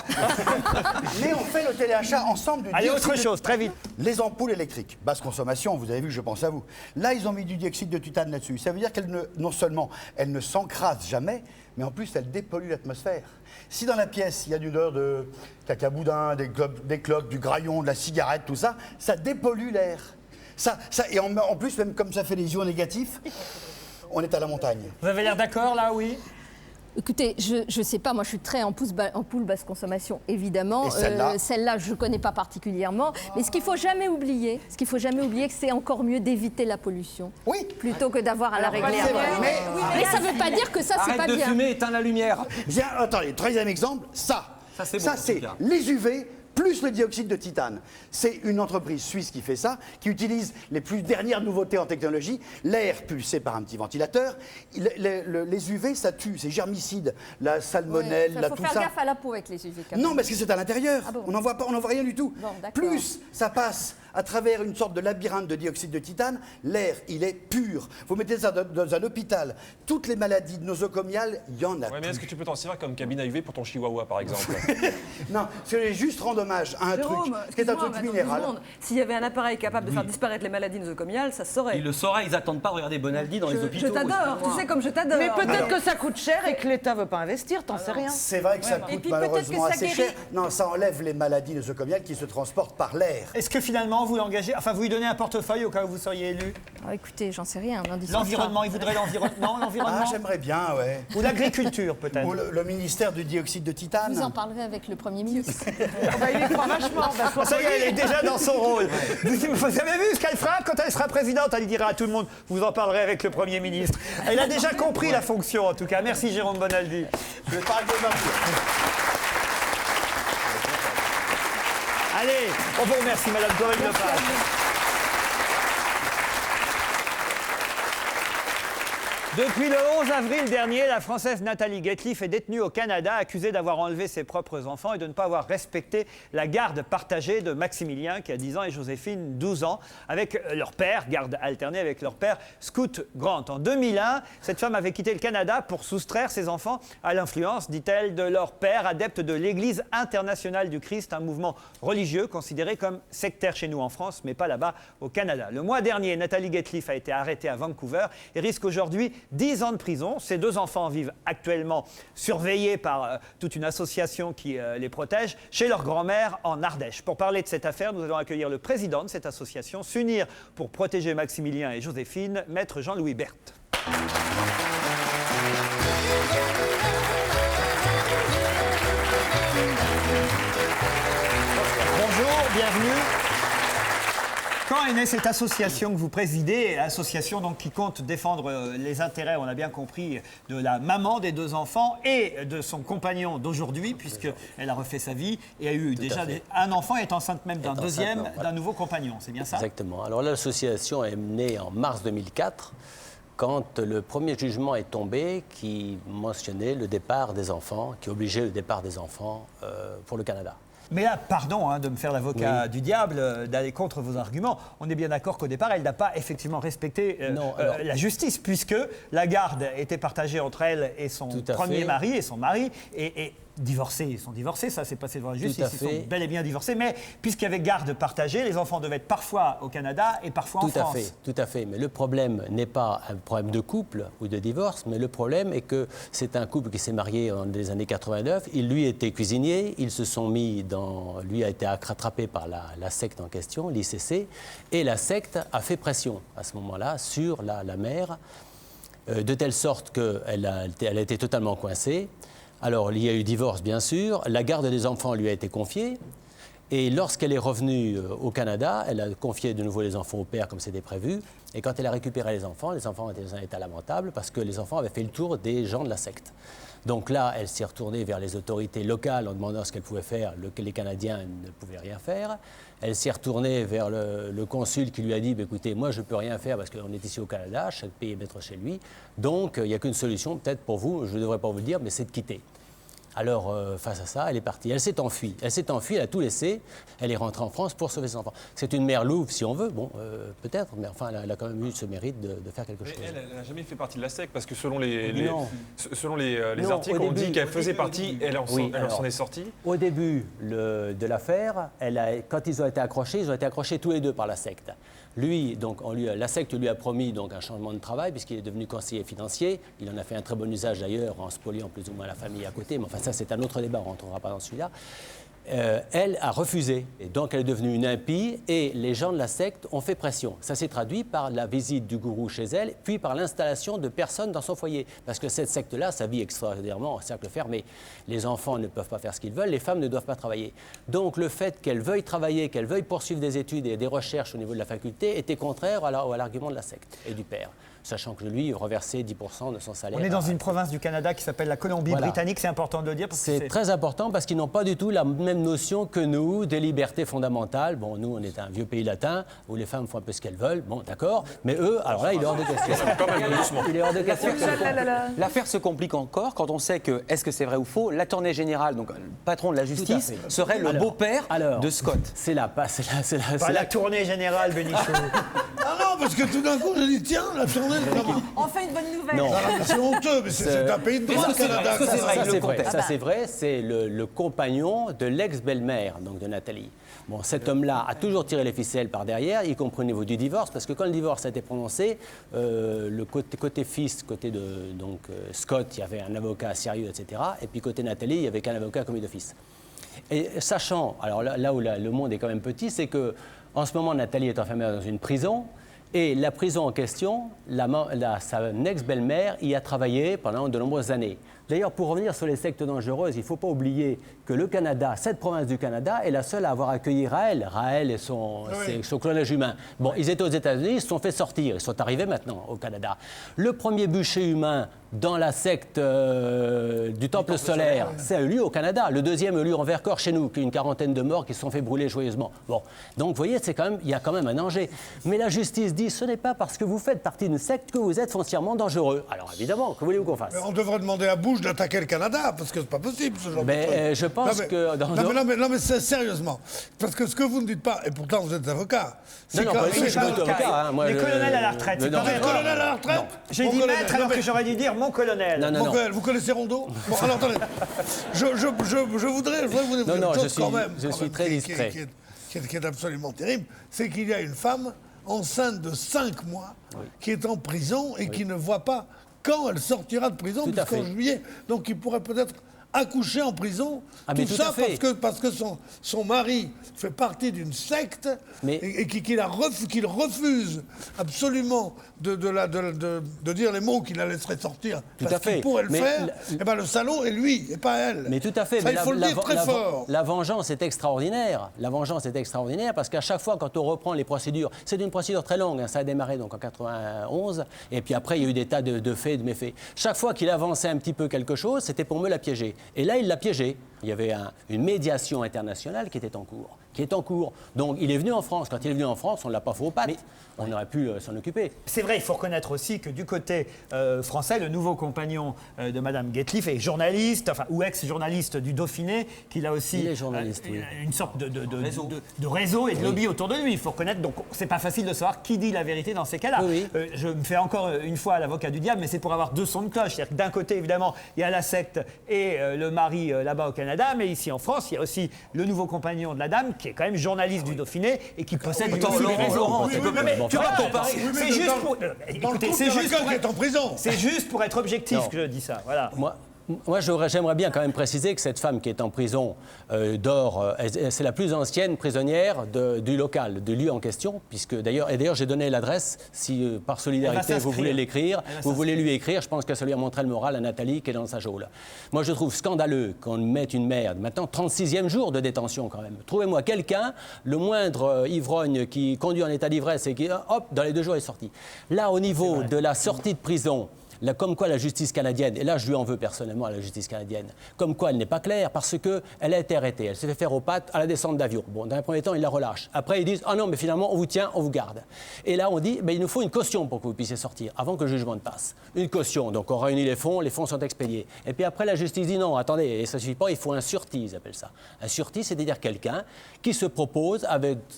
Mais on fait le téléachat ensemble du Allez, dioxyde autre de- chose, très vite. Les ampoules électriques, basse consommation, vous avez vu, je pense à vous. Là, ils ont mis du dioxyde de titane là-dessus. Ça veut dire qu'elle ne, non seulement elle ne s'encrasse jamais, mais en plus elle dépollue l'atmosphère. Si dans la pièce il y a du odeur de cacaboudin, des clopes, du graillon, de la cigarette, tout ça, ça dépollue l'air. Et en plus, même comme ça fait des ions négatifs, on est à la montagne. Vous avez l'air d'accord là, oui? Écoutez, je ne sais pas, moi je suis très ampoule basse consommation, évidemment. Et celle-là celle-là, je ne connais pas particulièrement. Mais ce qu'il ne faut jamais oublier, que c'est encore mieux d'éviter la pollution. Oui. Plutôt que d'avoir à la régler. c'est vrai, avant. mais- Mais ça ne veut pas dire que ça, c'est Arrête pas de bien. fumer, éteins la lumière. Bien, attendez, troisième exemple, Ça, c'est bon, en tout c'est cas. les UV plus le dioxyde de titane. C'est une entreprise suisse qui fait ça, qui utilise les plus dernières nouveautés en technologie, l'air pulsé par un petit ventilateur. Les UV, ça tue, c'est germicide, la salmonelle, Il la faut tout faire ça. gaffe à la peau avec les UV. quand même. Non, parce que c'est à l'intérieur. Ah bon. On n'en voit pas, on n'en voit rien du tout. Bon, d'accord. Plus ça passe à travers une sorte de labyrinthe de dioxyde de titane, l'air, il est pur. Vous mettez ça dans un hôpital, toutes les maladies nosocomiales, il y en a Ouais, mais plus. est-ce que tu peux t'en servir comme cabine à UV pour ton chihuahua, par exemple? Non, c'est juste rendre hommage à un Jérôme, truc qui est un excuse-moi, truc mais attends, minéral. 2 secondes. S'il y avait un appareil capable de faire disparaître les maladies nosocomiales, ça se saurait. Ils le sauraient, ils attendent pas, regardez Bonaldi dans les hôpitaux. Je t'adore, tu sais comme je t'adore. Mais peut-être que ça coûte cher et que l'État veut pas investir, t'en sais rien. C'est vrai que ça Et coûte puis peut-être malheureusement que ça assez guérit. cher. Non, ça enlève les maladies nosocomiales qui se transportent par l'air. Est-ce que finalement vous l'engagez, enfin vous lui donnez un portefeuille au cas où vous seriez élu? Ah, écoutez, j'en sais rien. on en discute L'environnement, pas. il voudrait l'environnement, Ah, l'environnement j'aimerais bien, ouais. ou l'agriculture peut-être. Ou le ministère du dioxyde de titane. Vous en parlerez avec le Premier ministre. Il y croit vachement. Ça y est, elle est déjà dans son rôle. Vous avez vu ce qu'elle fera quand elle sera présidente? Elle dira à tout le monde, vous en parlerez avec le Premier ministre. Elle a déjà compris la fonction en tout cas. Merci Jérôme Bonaldi. Je vais pas de marcher. Allez, on vous remercie Madame Corinne Lepage. Depuis le 11 avril dernier, la Française Nathalie Guetliff est détenue au Canada, accusée d'avoir enlevé ses propres enfants et de ne pas avoir respecté la garde partagée de Maximilien, qui a 10 ans, et Joséphine, 12 ans, avec leur père, garde alternée avec leur père, Scoot Grant. En 2001, cette femme avait quitté le Canada pour soustraire ses enfants à l'influence, dit-elle, de leur père, adepte de l'Église internationale du Christ, un mouvement religieux considéré comme sectaire chez nous en France, mais pas là-bas au Canada. Le mois dernier, Nathalie Guetliff a été arrêtée à Vancouver et risque aujourd'hui 10 ans de prison. Ses 2 enfants vivent actuellement surveillés par toute une association qui les protège chez leur grand-mère en Ardèche. Pour parler de cette affaire, nous allons accueillir le président de cette association, S'unir pour protéger Maximilien et Joséphine, maître Jean-Louis Berthe. Bonjour. bienvenue. Quand est née cette association que vous présidez, association donc qui compte défendre les intérêts, on a bien compris, de la maman des 2 enfants et de son compagnon d'aujourd'hui, puisqu'elle a refait sa vie et a eu déjà un enfant et est enceinte même d'un deuxième, d'un nouveau compagnon, c'est bien ça? Exactement. Alors l'association est née en mars 2004, quand le premier jugement est tombé qui mentionnait le départ des enfants, qui obligeait le départ des enfants pour le Canada. Mais là, pardon de me faire l'avocat du diable, d'aller contre vos arguments. On est bien d'accord qu'au départ, elle n'a pas effectivement respecté la justice, puisque la garde était partagée entre elle et son premier mari et son mari. Et divorcés, ils sont divorcés, ça s'est passé devant la justice, ils sont bel et bien divorcés, mais puisqu'il y avait garde partagée, les enfants devaient être parfois au Canada et parfois en France. Tout à fait, mais le problème n'est pas un problème de couple ou de divorce, mais le problème est que c'est un couple qui s'est marié en les années 89, il lui était cuisinier, ils se sont mis lui a été rattrapé par la secte en question, l'ICC, et la secte a fait pression à ce moment-là sur la mère, de telle sorte qu'elle a été totalement coincée. Alors, il y a eu divorce, bien sûr. La garde des enfants lui a été confiée. Et lorsqu'elle est revenue au Canada, elle a confié de nouveau les enfants au père, comme c'était prévu. Et quand elle a récupéré les enfants étaient dans un état lamentable parce que les enfants avaient fait le tour des gens de la secte. Donc là, elle s'est retournée vers les autorités locales en demandant ce qu'elle pouvait faire. Les Canadiens ne pouvaient rien faire. Elle s'est retournée vers le consul qui lui a dit écoutez, moi, je ne peux rien faire parce qu'on est ici au Canada, chaque pays est maître chez lui. Donc, il n'y a qu'une solution, peut-être pour vous, je ne devrais pas vous le dire, mais c'est de quitter. Alors, face à ça, elle est partie. Elle s'est enfuie. Elle a tout laissé. Elle est rentrée en France pour sauver ses enfants. C'est une mère louve, si on veut. Bon, peut-être, mais enfin, elle a quand même eu ce mérite de faire quelque chose. Elle n'a jamais fait partie de la secte, parce que selon les articles, on dit qu'elle faisait partie, elle s'en est sortie. Au début de l'affaire, quand ils ont été accrochés tous les deux par la secte. Lui, donc, la secte lui a promis donc, un changement de travail puisqu'il est devenu conseiller financier. Il en a fait un très bon usage d'ailleurs en spoliant plus ou moins la famille à côté. Mais enfin, ça, c'est un autre débat, on ne rentrera pas dans celui-là. Elle a refusé. Et donc, elle est devenue une impie et les gens de la secte ont fait pression. Ça s'est traduit par la visite du gourou chez elle, puis par l'installation de personnes dans son foyer. Parce que cette secte-là, ça vit extraordinairement en cercle fermé. Les enfants ne peuvent pas faire ce qu'ils veulent, les femmes ne doivent pas travailler. Donc, le fait qu'elle veuille travailler, qu'elle veuille poursuivre des études et des recherches au niveau de la faculté était contraire à l'argument de la secte et du père. Sachant que lui reversait 10% de son salaire. On est dans une province du Canada qui s'appelle la Colombie-Britannique, c'est important de le dire. C'est très important parce qu'ils n'ont pas du tout la même notion que nous des libertés fondamentales. Bon, nous, on est un vieux pays latin où les femmes font un peu ce qu'elles veulent, bon, d'accord. Mais eux, alors là, il est hors de question. Il est hors de question. L'affaire se complique encore quand on sait que, est-ce que c'est vrai ou faux, l'attorney général, donc le patron de la justice, serait le beau-père de Scott. C'est la tournée générale, Bénichou. Ah non, parce que tout d'un coup, je dis tiens, la tournée. Enfin une bonne nouvelle. Non. C'est honteux, mais c'est un pays de droit, le Canada. Ça, c'est vrai. C'est le compagnon de l'ex-belle-mère, donc de Nathalie. Bon, cet homme-là a toujours tiré les ficelles par derrière, y compris au niveau du divorce, parce que quand le divorce a été prononcé, le côté fils, côté de Scott, il y avait un avocat sérieux, etc. Et puis côté Nathalie, il n'y avait qu'un avocat commis d'office. Et sachant, alors là où le monde est quand même petit, c'est que en ce moment, Nathalie est enfermée dans une prison. Et la prison en question, sa ex-belle-mère y a travaillé pendant de nombreuses années. D'ailleurs, pour revenir sur les sectes dangereuses, il ne faut pas oublier que le Canada, cette province du Canada, est la seule à avoir accueilli Raël et son clonage humain. Bon, ils étaient aux États-Unis, ils se sont fait sortir, ils sont arrivés maintenant au Canada. Le premier bûcher humain dans la secte du Temple solaire, ça a eu lieu au Canada. Le deuxième a eu lieu en Vercors chez nous, une quarantaine de morts qui se sont fait brûler joyeusement. Bon, donc vous voyez, il y a quand même un danger. Mais la justice dit, ce n'est pas parce que vous faites partie d'une secte que vous êtes foncièrement dangereux. Alors évidemment, que voulez-vous qu'on fasse? Mais on devrait demander à Bush d'attaquer le Canada, parce que c'est pas possible ce genre de truc. Je pense que... Non mais sérieusement, parce que ce que vous ne dites pas, et pourtant vous êtes avocat... Non, je suis pas avocat. Les colonels à la retraite. Les colonels à la retraite. J'ai dit maître alors que j'aurais dû dire mon colonel. Non. Vous connaissez Rondeau? Bon, alors attendez. Je voudrais vous dire une chose quand même. Je suis très discret. Qui est absolument terrible, c'est qu'il y a une femme enceinte de 5 mois qui est en prison et qui ne voit pas quand elle sortira de prison, puisqu'en juillet. Donc il pourrait peut-être accoucher en prison. Mais tout tout ça à fait. parce que son mari fait partie d'une secte et qu'il refuse absolument de dire les mots qu'il la laisserait sortir. Tout parce à fait. qu'il pourrait le Mais faire. Et ben le salaud est lui, et pas elle. Mais tout à fait. Ça, mais il faut le dire très fort. La vengeance est extraordinaire. La vengeance est extraordinaire parce qu'à chaque fois, quand on reprend les procédures, c'est une procédure très longue. Hein, ça a démarré donc en 91, et puis après il y a eu des tas de faits et de méfaits. Chaque fois qu'il avançait un petit peu quelque chose, c'était pour me la piéger. Et là, il l'a piégé. Il y avait une médiation internationale qui était en cours. Donc il est venu en France. Quand il est venu en France, on ne l'a pas fait aux pattes. On aurait pu s'en occuper. C'est vrai, il faut reconnaître aussi que du côté français, le nouveau compagnon de Madame Guetteliffe est journaliste, ou ex-journaliste du Dauphiné, qu'il a aussi une sorte de réseau et de lobby autour de lui. Il faut reconnaître, donc c'est pas facile de savoir qui dit la vérité dans ces cas-là. Je me fais encore une fois l'avocat du diable, mais c'est pour avoir deux sons de cloche. C'est-à-dire que d'un côté, évidemment, il y a la secte et le mari là-bas au Canada, mais ici en France, il y a aussi le nouveau compagnon de la dame qui est quand même journaliste du Dauphiné et qui possède lui aussi des réseaux. Tu vas comparer. C'est juste pour. Écoutez, c'est juste pour être objectif que je dis ça. Voilà. Moi, j'aimerais bien quand même préciser que cette femme qui est en prison dort, c'est la plus ancienne prisonnière du local, du lieu en question, puisque d'ailleurs j'ai donné l'adresse, si par solidarité vous voulez l'écrire, vous voulez lui écrire, je pense que ça lui a montré le moral à Nathalie qui est dans sa geôle. Moi, je trouve scandaleux qu'on mette une mère, maintenant 36e jour de détention quand même. Trouvez-moi quelqu'un, le moindre ivrogne qui conduit en état d'ivresse et qui, hop, dans les 2 jours est sorti. Là, au niveau de la sortie de prison, comme quoi la justice canadienne, et là je lui en veux personnellement à la justice canadienne, comme quoi elle n'est pas claire parce qu'elle a été arrêtée, elle s'est fait faire aux pattes à la descente d'avion. Bon, dans un premier temps, ils la relâchent. Après, ils disent « Ah non, mais finalement, on vous tient, on vous garde ». Et là, on dit « Il nous faut une caution pour que vous puissiez sortir, avant que le jugement ne passe. » Une caution, donc on réunit les fonds sont expédiés. Et puis après, la justice dit « Non, attendez, et ça ne suffit pas, il faut un surtis », ils appellent ça. Un surtis, c'est-à-dire quelqu'un qui se propose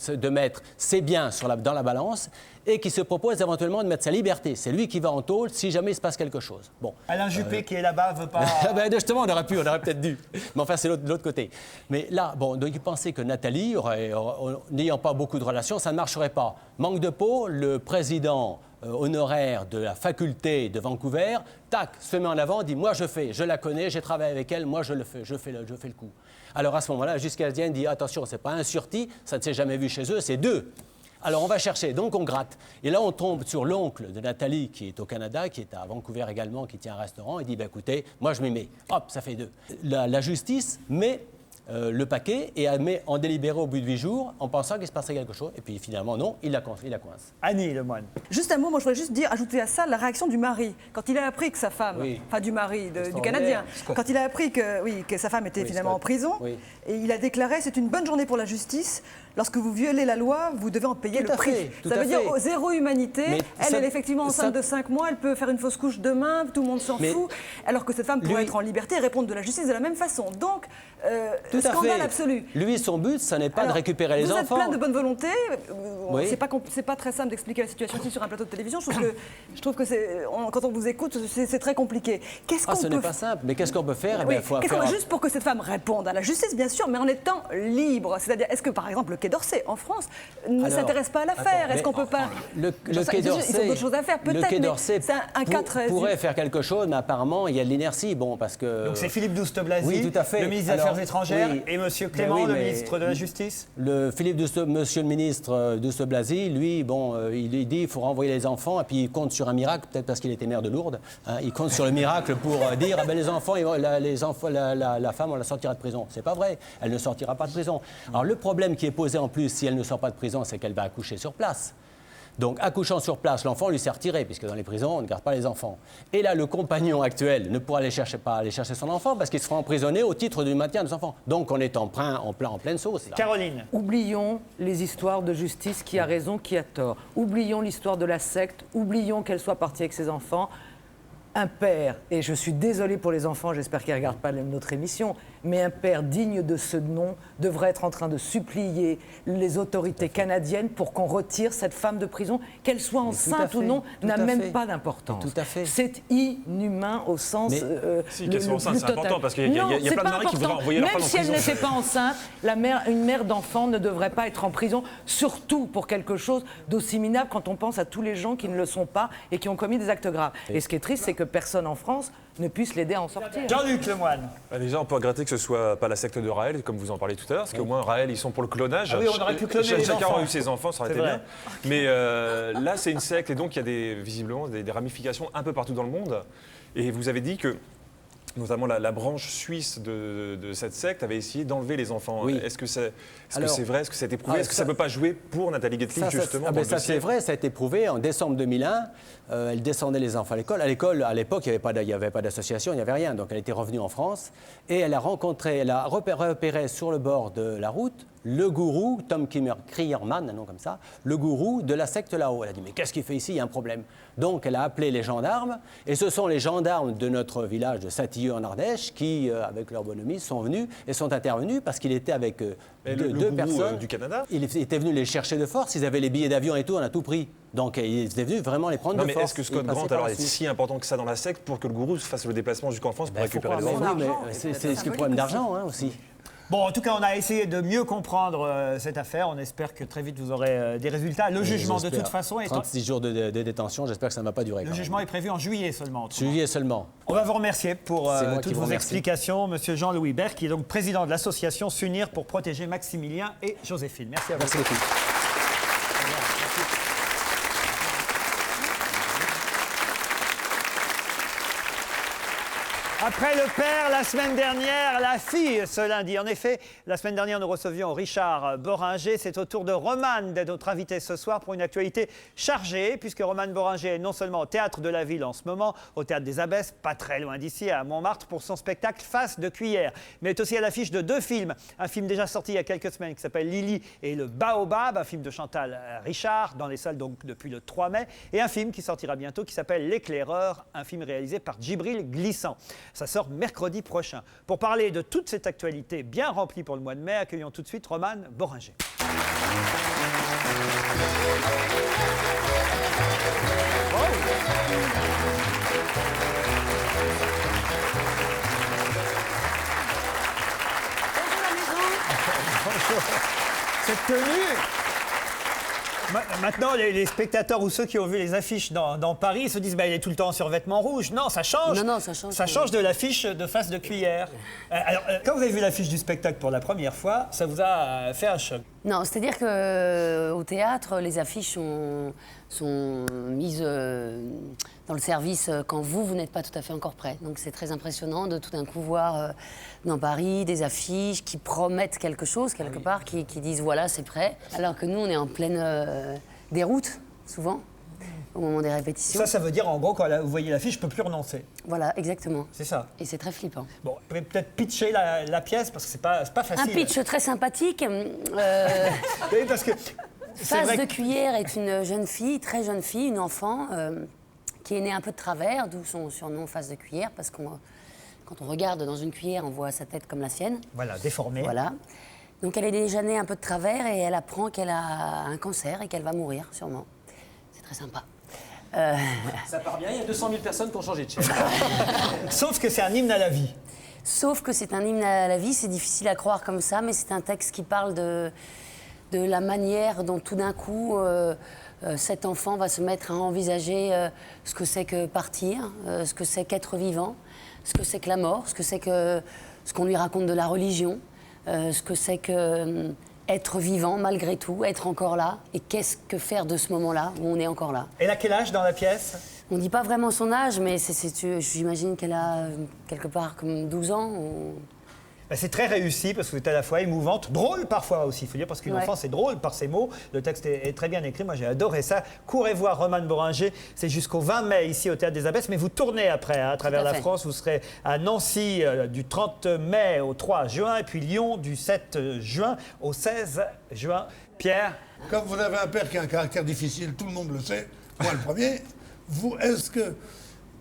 de mettre ses biens dans la balance et qui se propose éventuellement de mettre sa liberté. C'est lui qui va en tôle si jamais il se passe quelque chose. Bon. Alain Juppé qui est là-bas veut pas... Justement, on aurait peut-être dû. Mais enfin, c'est l'autre côté. Mais là, donc il pensait que Nathalie, n'ayant pas beaucoup de relations, ça ne marcherait pas. Manque de peau, le président honoraire de la faculté de Vancouver, se met en avant, dit « Moi, je la connais, j'ai travaillé avec elle, moi, je fais le coup. » Alors à ce moment-là, la justice canadienne dit « Attention, c'est pas un surtis, ça ne s'est jamais vu chez eux, c'est 2. » Alors on va chercher, donc on gratte. Et là on tombe sur l'oncle de Nathalie qui est au Canada, qui est à Vancouver également, qui tient un restaurant. Il dit écoutez, moi je m'y mets. Hop, ça fait 2. La justice met le paquet et elle met en délibéré au bout de 8 jours en pensant qu'il se passerait quelque chose. Et puis finalement non, il la coince. Annie Lemoine. Juste un mot, moi je voudrais juste ajouter à ça la réaction du mari. Quand il a appris que sa femme, enfin du mari, du Canadien, quand il a appris que sa femme était finalement en prison, et il a déclaré c'est une bonne journée pour la justice. Lorsque vous violez la loi, vous devez en payer le prix. Ça veut dire zéro humanité. Elle est effectivement enceinte de 5 mois, elle peut faire une fausse couche demain, tout le monde s'en fout. Alors que cette femme pourrait être en liberté et répondre de la justice de la même façon. Donc, scandale absolu. Lui, son but, ça n'est pas de récupérer les enfants. Vous êtes plein de bonne volonté. C'est pas très simple d'expliquer la situation ici sur un plateau de télévision. Je trouve que quand on vous écoute, c'est très compliqué. Ce n'est pas simple. Mais qu'est-ce qu'on peut faire Juste pour que cette femme réponde à la justice, bien sûr, mais en étant libre. C'est-à-dire, est-ce que par exemple le Quai d'Orsay en France ne s'intéresse pas à l'affaire? Est-ce qu'on peut pas... Le Quai d'Orsay, ils ont d'autres choses à faire, peut-être, mais c'est un cas très... pourrait faire quelque chose, mais apparemment, il y a de l'inertie. Bon, parce que... Donc c'est Philippe Douste-Blazy, le ministre des Affaires étrangères, et M. Clément, le ministre de la Justice. Monsieur le ministre Douste-Blazy, lui, il dit qu'il faut renvoyer les enfants, et puis il compte sur un miracle, peut-être parce qu'il était maire de Lourdes, il compte sur le miracle pour dire les enfants, la femme, on la sortira de prison. C'est pas vrai, elle ne sortira pas de prison. Alors le problème qui est posé en plus, si elle ne sort pas de prison, c'est qu'elle va accoucher sur place. Donc, accouchant sur place, l'enfant lui s'est retiré, puisque dans les prisons, on ne garde pas les enfants. Et là, le compagnon actuel ne pourra pas aller chercher son enfant, parce qu'il sera emprisonné au titre du maintien des enfants. Donc, on est en pleine sauce. Là. Caroline. Oublions les histoires de justice, qui a raison, qui a tort. Oublions l'histoire de la secte. Oublions qu'elle soit partie avec ses enfants. Un père, et je suis désolée pour les enfants, j'espère qu'ils ne regardent pas notre émission, mais un père digne de ce nom devrait être en train de supplier les autorités canadiennes pour qu'on retire cette femme de prison, qu'elle soit enceinte ou non, n'a même pas d'importance. Tout à fait. C'est inhumain au sens si qu'elle soit enceinte, c'est important, parce qu'il y a plein de maris qui voudraient envoyer leur femme en prison. Même si elle n'était pas enceinte, une mère d'enfant ne devrait pas être en prison, surtout pour quelque chose d'aussi minable quand on pense à tous les gens qui ne le sont pas et qui ont commis des actes graves. Et ce qui est triste, c'est que personne en France ne puisse l'aider à en sortir. Jean-Luc Lemoyne. Déjà, on peut regretter que ce soit pas la secte de Raël, comme vous en parlez tout à l'heure, parce qu'au moins Raël, ils sont pour le clonage. Ah oui, on aurait pu cloner les Chacun enfants. aurait eu ses enfants, ça aurait C'est été vrai. bien. Mais là, c'est une secte, et donc il y a visiblement des ramifications un peu partout dans le monde. Et vous avez dit que notamment la branche suisse de cette secte avait essayé d'enlever les enfants. Oui. Est-ce que c'est Alors, vrai? Est-ce que ça a été prouvé? Est-ce que ça ne peut pas jouer pour Nathalie Guettelin, justement dans le ça dossier c'est vrai, ça a été prouvé. En décembre 2001, elle descendait les enfants à l'école. À l'école, à l'époque, il n'y avait pas d'association, il n'y avait rien. Donc elle était revenue en France et elle a repéré sur le bord de la route le gourou, Tom Krierman, un nom comme ça, le gourou de la secte là-haut. Elle a dit, mais qu'est-ce qu'il fait ici? Il y a un problème. Donc elle a appelé les gendarmes, et ce sont les gendarmes de notre village de Satilleux en Ardèche qui, avec leur bonhomie, sont venus et sont intervenus parce qu'il était avec deux gourou, personnes. du Canada? Il était venu les chercher de force, ils avaient les billets d'avion et tout, on a tout pris. Donc il était venu vraiment les prendre Non, de mais force. est-ce que Scott Il passait Grant par alors la est Suisse. si important que ça dans la secte pour que le gourou fasse le déplacement jusqu'en France pour Ben, faut récupérer les croire, enfants? mais oui, mais c'est le problème d'argent aussi. Bon, en tout cas, on a essayé de mieux comprendre cette affaire. On espère que très vite vous aurez des résultats. Le jugement, de toute façon, est 36 jours de détention, j'espère que ça ne va pas durer. le jugement est prévu en juillet seulement. Juillet seulement. On va vous remercier pour C'est moi qui toutes vous vos remercie. explications, Monsieur Jean-Louis Berck, qui est donc président de l'association S'unir pour protéger Maximilien et Joséphine. Merci à vous. Merci beaucoup. Après le père, la semaine dernière, la fille ce lundi. En effet, la semaine dernière, nous recevions Richard Boringer. C'est au tour de Romane d'être notre invité ce soir pour une actualité chargée, puisque Romane Boringer est non seulement au Théâtre de la Ville en ce moment, au Théâtre des Abbesses, pas très loin d'ici, à Montmartre, pour son spectacle Face de cuillère, mais est aussi à l'affiche de 2 films. Un film déjà sorti il y a quelques semaines qui s'appelle Lily et le Baobab, un film de Chantal Richard, dans les salles donc depuis le 3 mai, et un film qui sortira bientôt qui s'appelle L'éclaireur, un film réalisé par Djibril Glissant. Ça sort mercredi prochain. Pour parler de toute cette actualité bien remplie pour le mois de mai, accueillons tout de suite Romane Boringer. Bonjour. Cette tenue. Maintenant, les spectateurs ou ceux qui ont vu les affiches dans Paris se disent bah, il est tout le temps en survêtement rouge. Non, ça change. Non, ça change. Ça change de l'affiche de Face de cuillère. Alors, quand vous avez vu l'affiche du spectacle pour la première fois, ça vous a fait un choc? Non, c'est-à-dire qu'au théâtre, les affiches sont mises dans le service quand vous n'êtes pas tout à fait encore prêt. Donc c'est très impressionnant de tout d'un coup voir dans Paris des affiches qui promettent quelque chose, quelque part, qui disent voilà, c'est prêt. Alors que nous, on est en pleine déroute, souvent, au moment des répétitions. Ça veut dire en gros, quand vous voyez l'affiche, je ne peux plus renoncer. Voilà, exactement. C'est ça. Et c'est très flippant. Bon, vous pouvez peut-être pitcher la pièce parce que c'est pas facile. Un pitch très sympathique. Oui, parce que c'est Face vrai de que- cuillère est une jeune fille, très jeune fille, une enfant, qui est née un peu de travers, d'où son surnom Face de cuillère, parce que quand on regarde dans une cuillère, on voit sa tête comme la sienne. Voilà, déformée. Voilà. Donc elle est déjà née un peu de travers et elle apprend qu'elle a un cancer et qu'elle va mourir, sûrement. C'est très sympa. Ça part bien, il y a 200 000 personnes qui ont changé de chaîne. Sauf que c'est un hymne à la vie. Sauf que c'est un hymne à la vie, c'est difficile à croire comme ça, mais c'est un texte qui parle de la manière dont tout d'un coup cet enfant va se mettre à envisager ce que c'est que partir, ce que c'est qu'être vivant, ce que c'est que la mort, ce que c'est que ce qu'on lui raconte de la religion, ce que c'est que être vivant malgré tout, être encore là, et qu'est-ce que faire de ce moment-là où on est encore là. Elle a quel âge dans la pièce? On ne dit pas vraiment son âge, mais j'imagine qu'elle a quelque part comme 12 ans. Ben, c'est très réussi parce que c'est à la fois émouvante, drôle parfois aussi, il faut dire, parce qu'une Ouais. enfant c'est drôle par ses mots. Le texte est très bien écrit, moi j'ai adoré ça. Courez voir Romane Boringer, c'est jusqu'au 20 mai ici au Théâtre des Abbesses, mais vous tournez après à travers la fait. France. Vous serez à Nancy du 30 mai au 3 juin et puis Lyon du 7 juin au 16 juin. Pierre? Comme vous avez un père qui a un caractère difficile, tout le monde le sait, moi le premier, est-ce que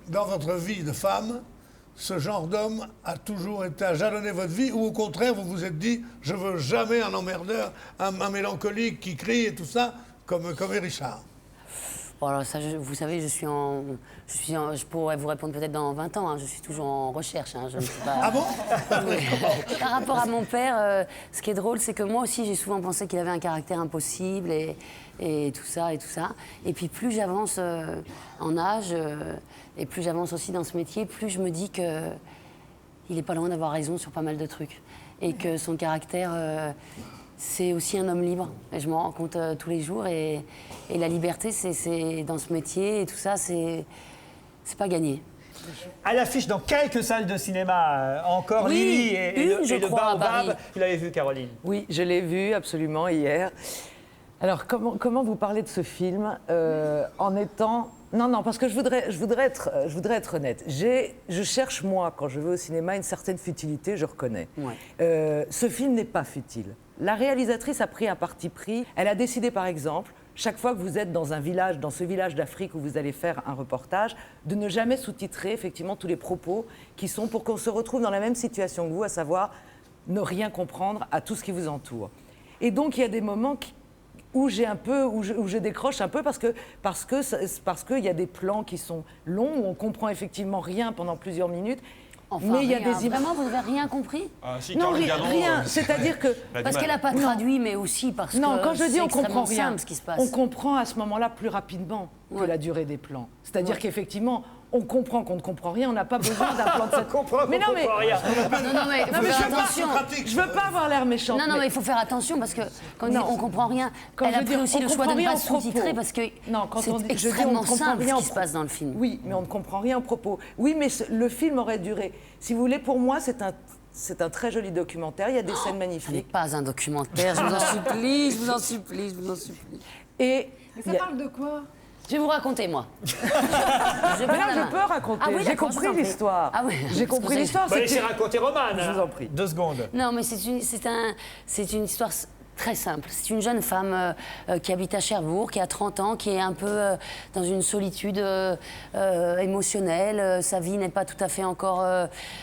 dans votre vie de femme, ce genre d'homme a toujours été à jalonner votre vie, ou au contraire, vous vous êtes dit, je veux jamais un emmerdeur, un mélancolique qui crie et tout ça, comme est Richard? Bon, alors ça, vous savez, je pourrais vous répondre peut-être dans 20 ans. Hein, je suis toujours en recherche. Hein, je ne sais pas. Ah bon? Par rapport à mon père, ce qui est drôle, c'est que moi aussi, j'ai souvent pensé qu'il avait un caractère impossible et tout ça et tout ça. Et puis plus j'avance en âge et plus j'avance aussi dans ce métier, plus je me dis que il n'est pas loin d'avoir raison sur pas mal de trucs et que son caractère. C'est aussi un homme libre, et je m'en rends compte tous les jours. Et la liberté, c'est dans ce métier et tout ça, c'est pas gagné. À l'affiche dans quelques salles de cinéma, encore Oui, Lily et le crois, à Baobab. Paris. Vous l'avez vu, Caroline? Oui, je l'ai vu absolument hier. Alors, comment vous parler de ce film en étant... Non, parce que je voudrais être honnête. Je cherche, moi, quand je vais au cinéma, une certaine futilité, je reconnais. Ouais. Ce film n'est pas futile. La réalisatrice a pris un parti pris. Elle a décidé, par exemple, chaque fois que vous êtes dans un village, dans ce village d'Afrique où vous allez faire un reportage, de ne jamais sous-titrer effectivement tous les propos qui sont pour qu'on se retrouve dans la même situation que vous, à savoir ne rien comprendre à tout ce qui vous entoure. Et donc, il y a des moments où je décroche un peu parce que il y a des plans qui sont longs où on comprend effectivement rien pendant plusieurs minutes. Enfin, mais il y a des images. Vraiment, vous n'avez rien compris? Si, Non, Caroline Gardon, rien. C'est-à-dire que Parce qu'elle n'a pas traduit, mais aussi parce non, que quand je dis c'est on comprend extrêmement rien, simple ce qui se passe. on comprend à ce moment-là plus rapidement que la durée des plans. C'est-à-dire qu'effectivement, on comprend qu'on ne comprend rien, on n'a pas besoin d'un plan de cette... Mais non, mais rien. Non, mais il faut faire attention. Je veux pas avoir l'air méchante. Non, mais il faut faire attention parce que quand on dit on comprend rien, elle a pris aussi le choix de ne pas sous-titrer parce que c'est extrêmement simple ce qui se passe dans le film. Oui, mais on ne comprend rien au propos. Oui, mais le film aurait duré. Si vous voulez, pour moi, c'est un très joli documentaire. Il y a des scènes Ce magnifiques. n'est pas un documentaire, je vous en supplie, je vous en supplie. Et Mais ça parle de quoi? Je vais vous raconter, moi. Mais là, je peux raconter. Ah oui, J'ai d'accord, je compris vous en prie. l'histoire. Ah oui, J'ai compris l'histoire. Bah, laissez raconter Romane. Je vous en prie. 2 secondes. Non, mais c'est une histoire très simple. C'est une jeune femme qui habite à Cherbourg, qui a 30 ans, qui est un peu dans une solitude émotionnelle. Sa vie n'est pas tout à fait encore...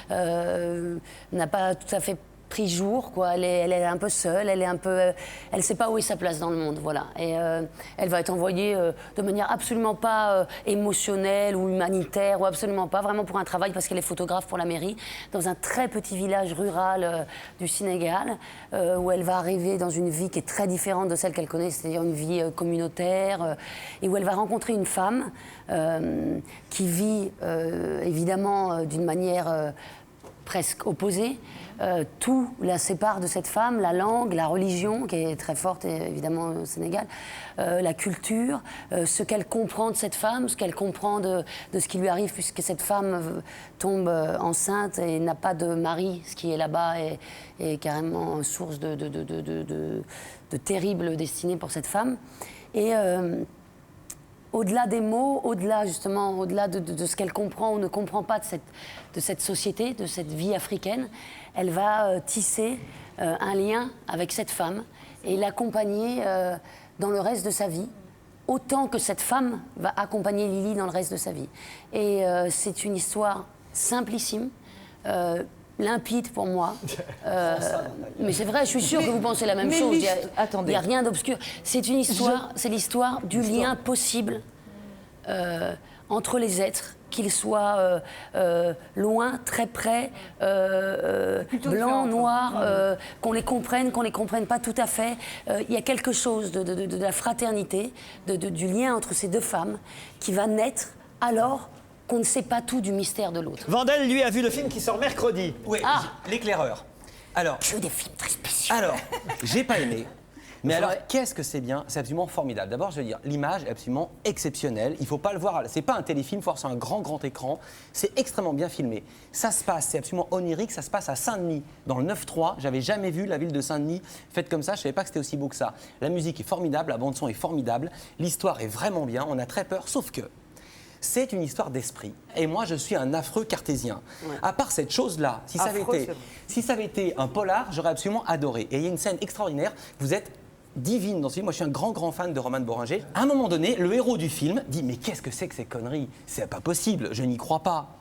n'a pas tout à fait pris jour, quoi. Elle est un peu seule, elle sait pas où est sa place dans le monde, voilà. Et elle va être envoyée de manière absolument pas émotionnelle ou humanitaire, ou absolument pas, vraiment pour un travail, parce qu'elle est photographe pour la mairie, dans un très petit village rural du Sénégal, où elle va arriver dans une vie qui est très différente de celle qu'elle connaît, c'est-à-dire une vie communautaire, et où elle va rencontrer une femme qui vit évidemment d'une manière presque opposée. Tout la sépare de cette femme, la langue, la religion, qui est très forte évidemment au Sénégal, la culture, ce qu'elle comprend de cette femme, ce qu'elle comprend de ce qui lui arrive, puisque cette femme tombe enceinte et n'a pas de mari, ce qui est là-bas est carrément source de terribles destinées pour cette femme. Et au-delà des mots, au-delà de ce qu'elle comprend ou ne comprend pas de cette société, de cette vie africaine, elle va tisser un lien avec cette femme et l'accompagner dans le reste de sa vie, autant que cette femme va accompagner Lily dans le reste de sa vie. Et c'est une histoire simplissime, limpide pour moi. Mais c'est vrai, je suis sûre que vous pensez la même chose. Il n'y a rien d'obscur. C'est une histoire, c'est l'histoire du lien possible entre les êtres, qu'ils soient loin, très près, blanc, noir, qu'on les comprenne pas tout à fait. Il y a quelque chose de la fraternité, du lien entre ces deux femmes qui va naître alors qu'on ne sait pas tout du mystère de l'autre. Vandel, lui, a vu le film qui sort mercredi. Oui, L'éclaireur. Alors, que des films très spéciaux. Alors, j'ai pas aimé. Mais alors, qu'est-ce que c'est bien? C'est absolument formidable. D'abord, je veux dire, l'image est absolument exceptionnelle. Il ne faut pas le voir. C'est pas un téléfilm, il faut voir sur un grand écran. C'est extrêmement bien filmé. Ça se passe, c'est absolument onirique. Ça se passe à Saint-Denis, dans le 9-3. J'avais jamais vu la ville de Saint-Denis faite comme ça. Je savais pas que c'était aussi beau que ça. La musique est formidable, la bande son est formidable. L'histoire est vraiment bien. On a très peur, sauf que c'est une histoire d'esprit. Et moi, je suis un affreux cartésien. Ouais. À part cette chose-là, si ça avait été un polar, j'aurais absolument adoré. Et il y a une scène extraordinaire. Vous êtes divine dans ce film. Moi, je suis un grand fan de Romane Boringer. À un moment donné, le héros du film dit « Mais qu'est-ce que c'est que ces conneries? C'est pas possible, je n'y crois pas. »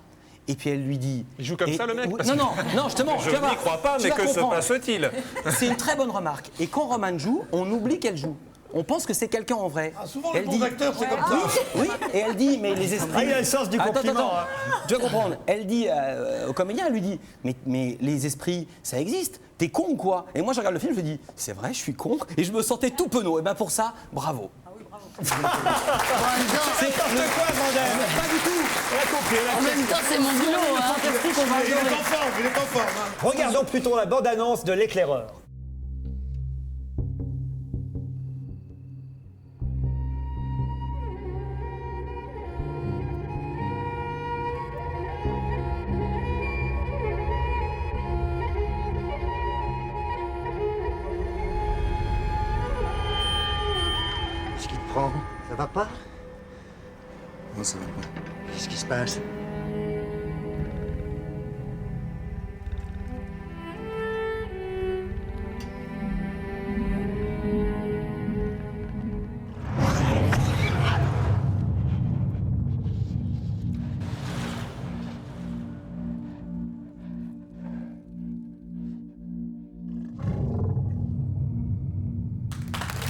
Et puis elle lui dit... Il joue comme ça, le mec? Non, justement. Je n'y crois pas, mais que se passe-t-il? C'est une très bonne remarque. Et quand Romane joue, on oublie qu'elle joue. On pense que c'est quelqu'un en vrai. Souvent, Elle les bons acteurs, c'est comme ça. Oui, et elle dit, mais les esprits... il a le sens du compliment. Attends. Tu vas comprendre. Elle dit au comédien, elle lui dit, mais les esprits, ça existe. T'es con ou quoi? Et moi, je regarde le film, je me dis, c'est vrai, je suis con. Et je me sentais tout penaud. Et ben pour ça, bravo. C'est n'importe quoi, Vandel. Pas du tout. On a compris. En même temps, c'est mon boulot. Hein. Il est en forme, il est en forme. Hein. Regardons plutôt la bande-annonce de l'éclaireur. Qu'est-ce qui te prend? Ça va pas? Non, ça va pas. Qu'est-ce qui se passe?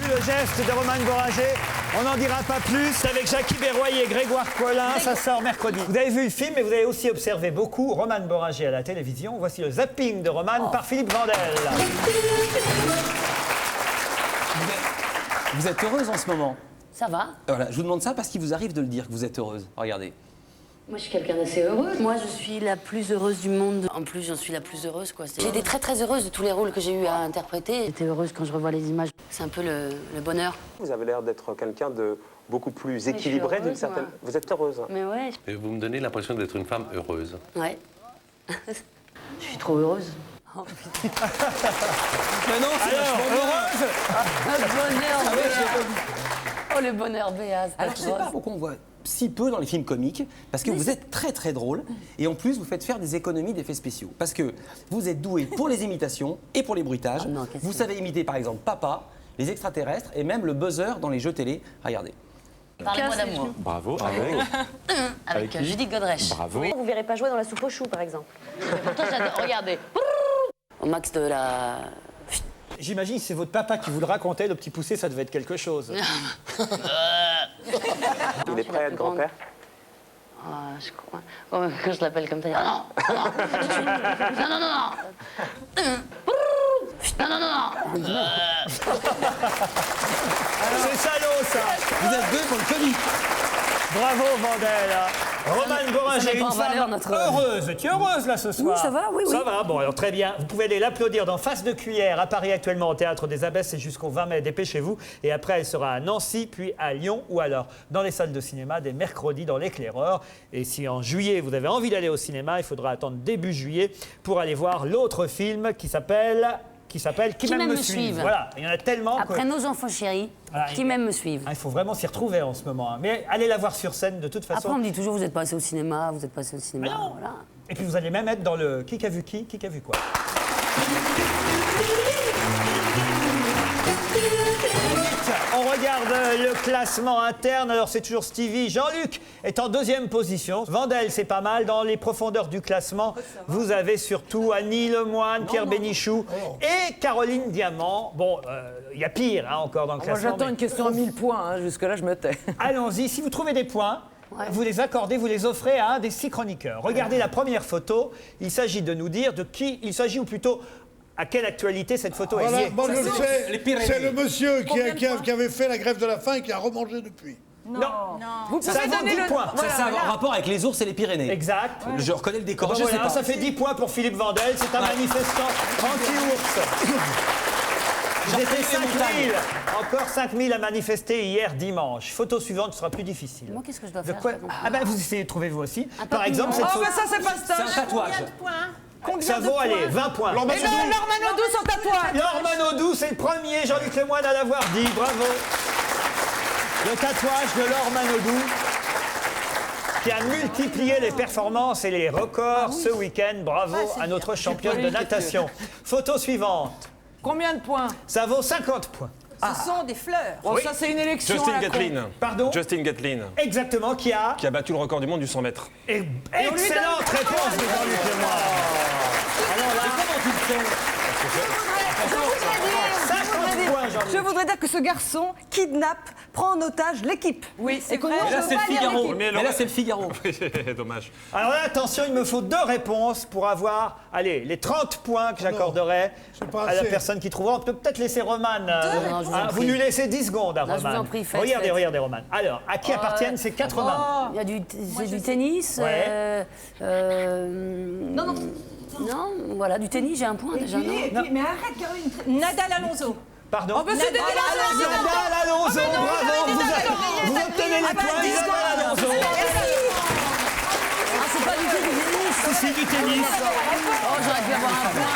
Le geste de Romane Boranger, on n'en dira pas plus avec Jackie Berroyer et Grégoire Collin, ça sort mercredi. Vous avez vu le film, mais vous avez aussi observé beaucoup Romane Boranger à la télévision. Voici le zapping de Romane par Philippe Vandel. Vous êtes heureuse en ce moment? Ça va. Voilà, je vous demande ça parce qu'il vous arrive de le dire que vous êtes heureuse. Regardez. Moi, je suis quelqu'un d'assez heureuse. Moi, je suis la plus heureuse du monde. En plus, j'en suis la plus heureuse, quoi. J'ai été très, très heureuse de tous les rôles que j'ai eu à interpréter. J'étais heureuse quand je revois les images. C'est un peu le bonheur. Vous avez l'air d'être quelqu'un de beaucoup plus équilibré d'une certaine... moi. Vous êtes heureuse. Mais ouais. Et vous me donnez l'impression d'être une femme heureuse. Ouais. Je suis trop heureuse. Oh, Mais non, c'est heureuse. Le bonheur, Béaz. Oh, le bonheur, Béaz. Alors, je sais pas pourquoi on voit si peu dans les films comiques, parce que vous êtes très très drôle, et en plus vous faites faire des économies d'effets spéciaux. Parce que vous êtes doué pour les imitations et pour les bruitages. Oh non, vous savez imiter par exemple Papa, les extraterrestres et même le buzzer dans les jeux télé. Regardez. Parlez-moi d'amour. Bravo. Avec Judith Godrèche. Bravo. Vous verrez pas jouer dans la soupe aux choux, par exemple. Pourtant, j'adore. Regardez. Au max de la... J'imagine que c'est votre papa qui vous le racontait, le petit poussé, ça devait être quelque chose. Il est prêt à être grand-père? Je crois. Quand je l'appelle comme ça, il dit, non, non, non, non, non, non. C'est salaud, ça. Vous êtes deux pour le comique. Bravo, Vandel. Romane Boranger, une femme heureuse. Tu es heureuse, là, ce soir? Oui, ça va, oui, oui. Ça va, bon, alors très bien. Vous pouvez aller l'applaudir dans Face de Cuillère, à Paris actuellement, au Théâtre des Abbesses, c'est jusqu'au 20 mai, dépêchez-vous. Et après, elle sera à Nancy, puis à Lyon, ou alors dans les salles de cinéma, des mercredis dans l'Éclaireur. Et si en juillet, vous avez envie d'aller au cinéma, il faudra attendre début juillet pour aller voir l'autre film qui s'appelle Qui m'aime me suivent. Voilà, il y en a tellement. Après Nos enfants chéris, voilà, Qui m'aime me suivent. Il faut vraiment s'y retrouver en ce moment. Hein. Mais allez la voir sur scène de toute façon. Après, on me dit toujours, vous n'êtes pas assez au cinéma, vous n'êtes pas assez au cinéma. Non. Voilà. Et puis vous allez même être dans le qui a vu qui a vu quoi. On regarde le classement interne. Alors c'est toujours Stevie. Jean-Luc est en deuxième position. Vandel, c'est pas mal. Dans les profondeurs du classement, vous avez surtout Annie Lemoine, Pierre Bénichou et Caroline Diamant. Bon, il y a pire hein, encore dans le classement. Moi, j'attends une question à 1000 points. Hein. Jusque-là, je me tais. Allons-y. Si vous trouvez des points, vous les accordez, vous les offrez à un des 6 chroniqueurs. Regardez la première photo. Il s'agit de nous dire de qui il s'agit, ou plutôt à quelle actualité cette photo est liée. Bon, je le sais, c'est le monsieur qui avait fait la grève de la faim et qui a remangé depuis. Non. Vous Ça pouvez vaut donner 10 le... points. Voilà, ça a un rapport avec les ours et les Pyrénées. Exact. Je reconnais le décor. Je Voilà, sais pas. ça fait 10 points pour Philippe Vandel. C'est un manifestant anti-ours. Ils étaient 5000. Encore 5000 à manifester hier dimanche. Photo suivante sera plus difficile. Moi, qu'est-ce que je dois De faire? quoi Ah ben vous essayez de trouver vous aussi. Par papillon. exemple, cette Oh, photo. mais ça, c'est pas C'est un stage. tatouage. Ça vaut, allez, 20 points. Et non, Laure Manodou, son tatouage. Laure Manodou, c'est le premier Jean-Luc Lemoyne à l'avoir dit. Bravo. Le tatouage de Laure Manodou, qui a multiplié les performances et les records ce week-end. Bravo à notre championne de natation. Photo suivante. Combien de points? Ça vaut 50 points. Ce sont des fleurs. Bon, Oui. ça, c'est une élection. à Justin la con. Gatlin. Pardon Justin Gatlin, Exactement, qui a... battu le record du monde du 100 mètres. Excellente réponse de Jean-Luc Lemoyne. Alors là, comment tu le sais 50 points, Jean-Luc Je voudrais dire que ce garçon kidnappe, prend en otage l'équipe. Oui, c'est Et qu'on vrai. ne Et là, peut c'est le pas lire Figaro. l'équipe. Et là, c'est le Figaro. Dommage. Alors là, attention, il me faut 2 réponses pour avoir, allez, les 30 points que j'accorderai pas à la assez. personne qui trouvera. On peut peut-être laisser Roman. Non, je vous en Vous prie. lui laissez 10 secondes à Non, je vous Roman. en prie, faites, Regardez, Roman. Alors, à qui appartiennent ces 4 mains? Il y a du tennis. Ouais. Non, voilà, du tennis, j'ai un point déjà. Non. Mais arrête, Caroline. Nadal Alonso. Pardon? Oh, bah, c'est Nadal dégueulasse. Nadal Alonso, bravo! Vous obtenez les points, Isabelle Alonso. Ah, c'est pas du tout du tennis. C'est du tennis. Oh, j'aurais pu avoir un point.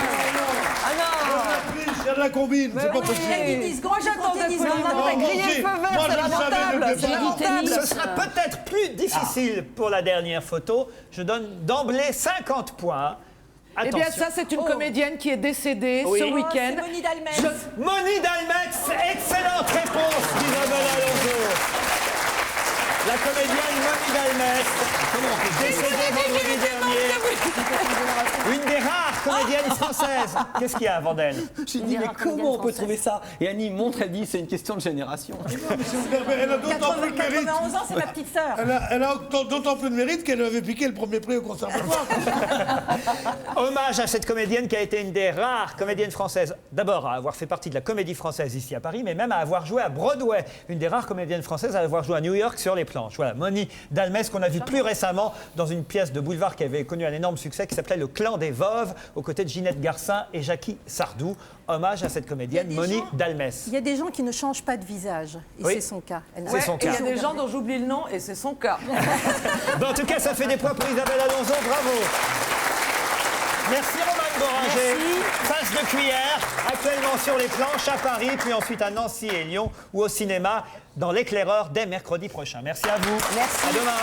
Il y a de la combine, c'est pas possible. Moi j'attendais plus. On a grillé le feu vert, Moi, c'est je le savais lamentable. depuis C'est le départ. lamentable. Ce sera peut-être plus difficile pour la dernière photo. Je donne d'emblée 50 points. Eh Attention. bien, ça, c'est une comédienne qui est décédée Oui. ce Oh, week-end. C'est Moni Dalmès. Moni Dalmès, excellente réponse d'Isabelle Alonso. La comédienne Moni Dalmès, décédée vendredi dernier. Une des rares comédiennes françaises. Qu'est-ce qu'il y a avant d'elle? J'ai dit, mais comment on peut trouver ça? Et Annie montre, elle dit, c'est une question de génération. Elle a d'autant plus de mérite. 91 ans, c'est ma petite sœur. Elle a d'autant plus de mérite qu'elle avait piqué le premier prix au conservatoire. Hommage à cette comédienne qui a été une des rares comédiennes françaises, d'abord à avoir fait partie de la comédie française ici à Paris, mais même à avoir joué à Broadway, une des rares comédiennes françaises à avoir joué à New York sur les planches. Voilà, Moni Dalmès qu'on a vu plus récemment dans une pièce de boulevard qui avait connu un énorme succès qui s'appelait Le Clan des Veuves, aux côtés de Ginette Garcin et Jackie Sardou. Hommage à cette comédienne Moni Dalmès. Il y a des gens qui ne changent pas de visage. Et Oui. c'est son cas. Elle n'a- C'est son Et il y cas. a des gens dont j'oublie le nom et c'est son cas. Bon, en tout cas, ça fait des points pour Isabelle Alonso, bravo. Merci Roman Boringer. Face de cuillère, actuellement sur les planches à Paris, puis ensuite à Nancy et Lyon, ou au cinéma dans l'Éclaireur dès mercredi prochain. Merci à vous. Merci. À demain.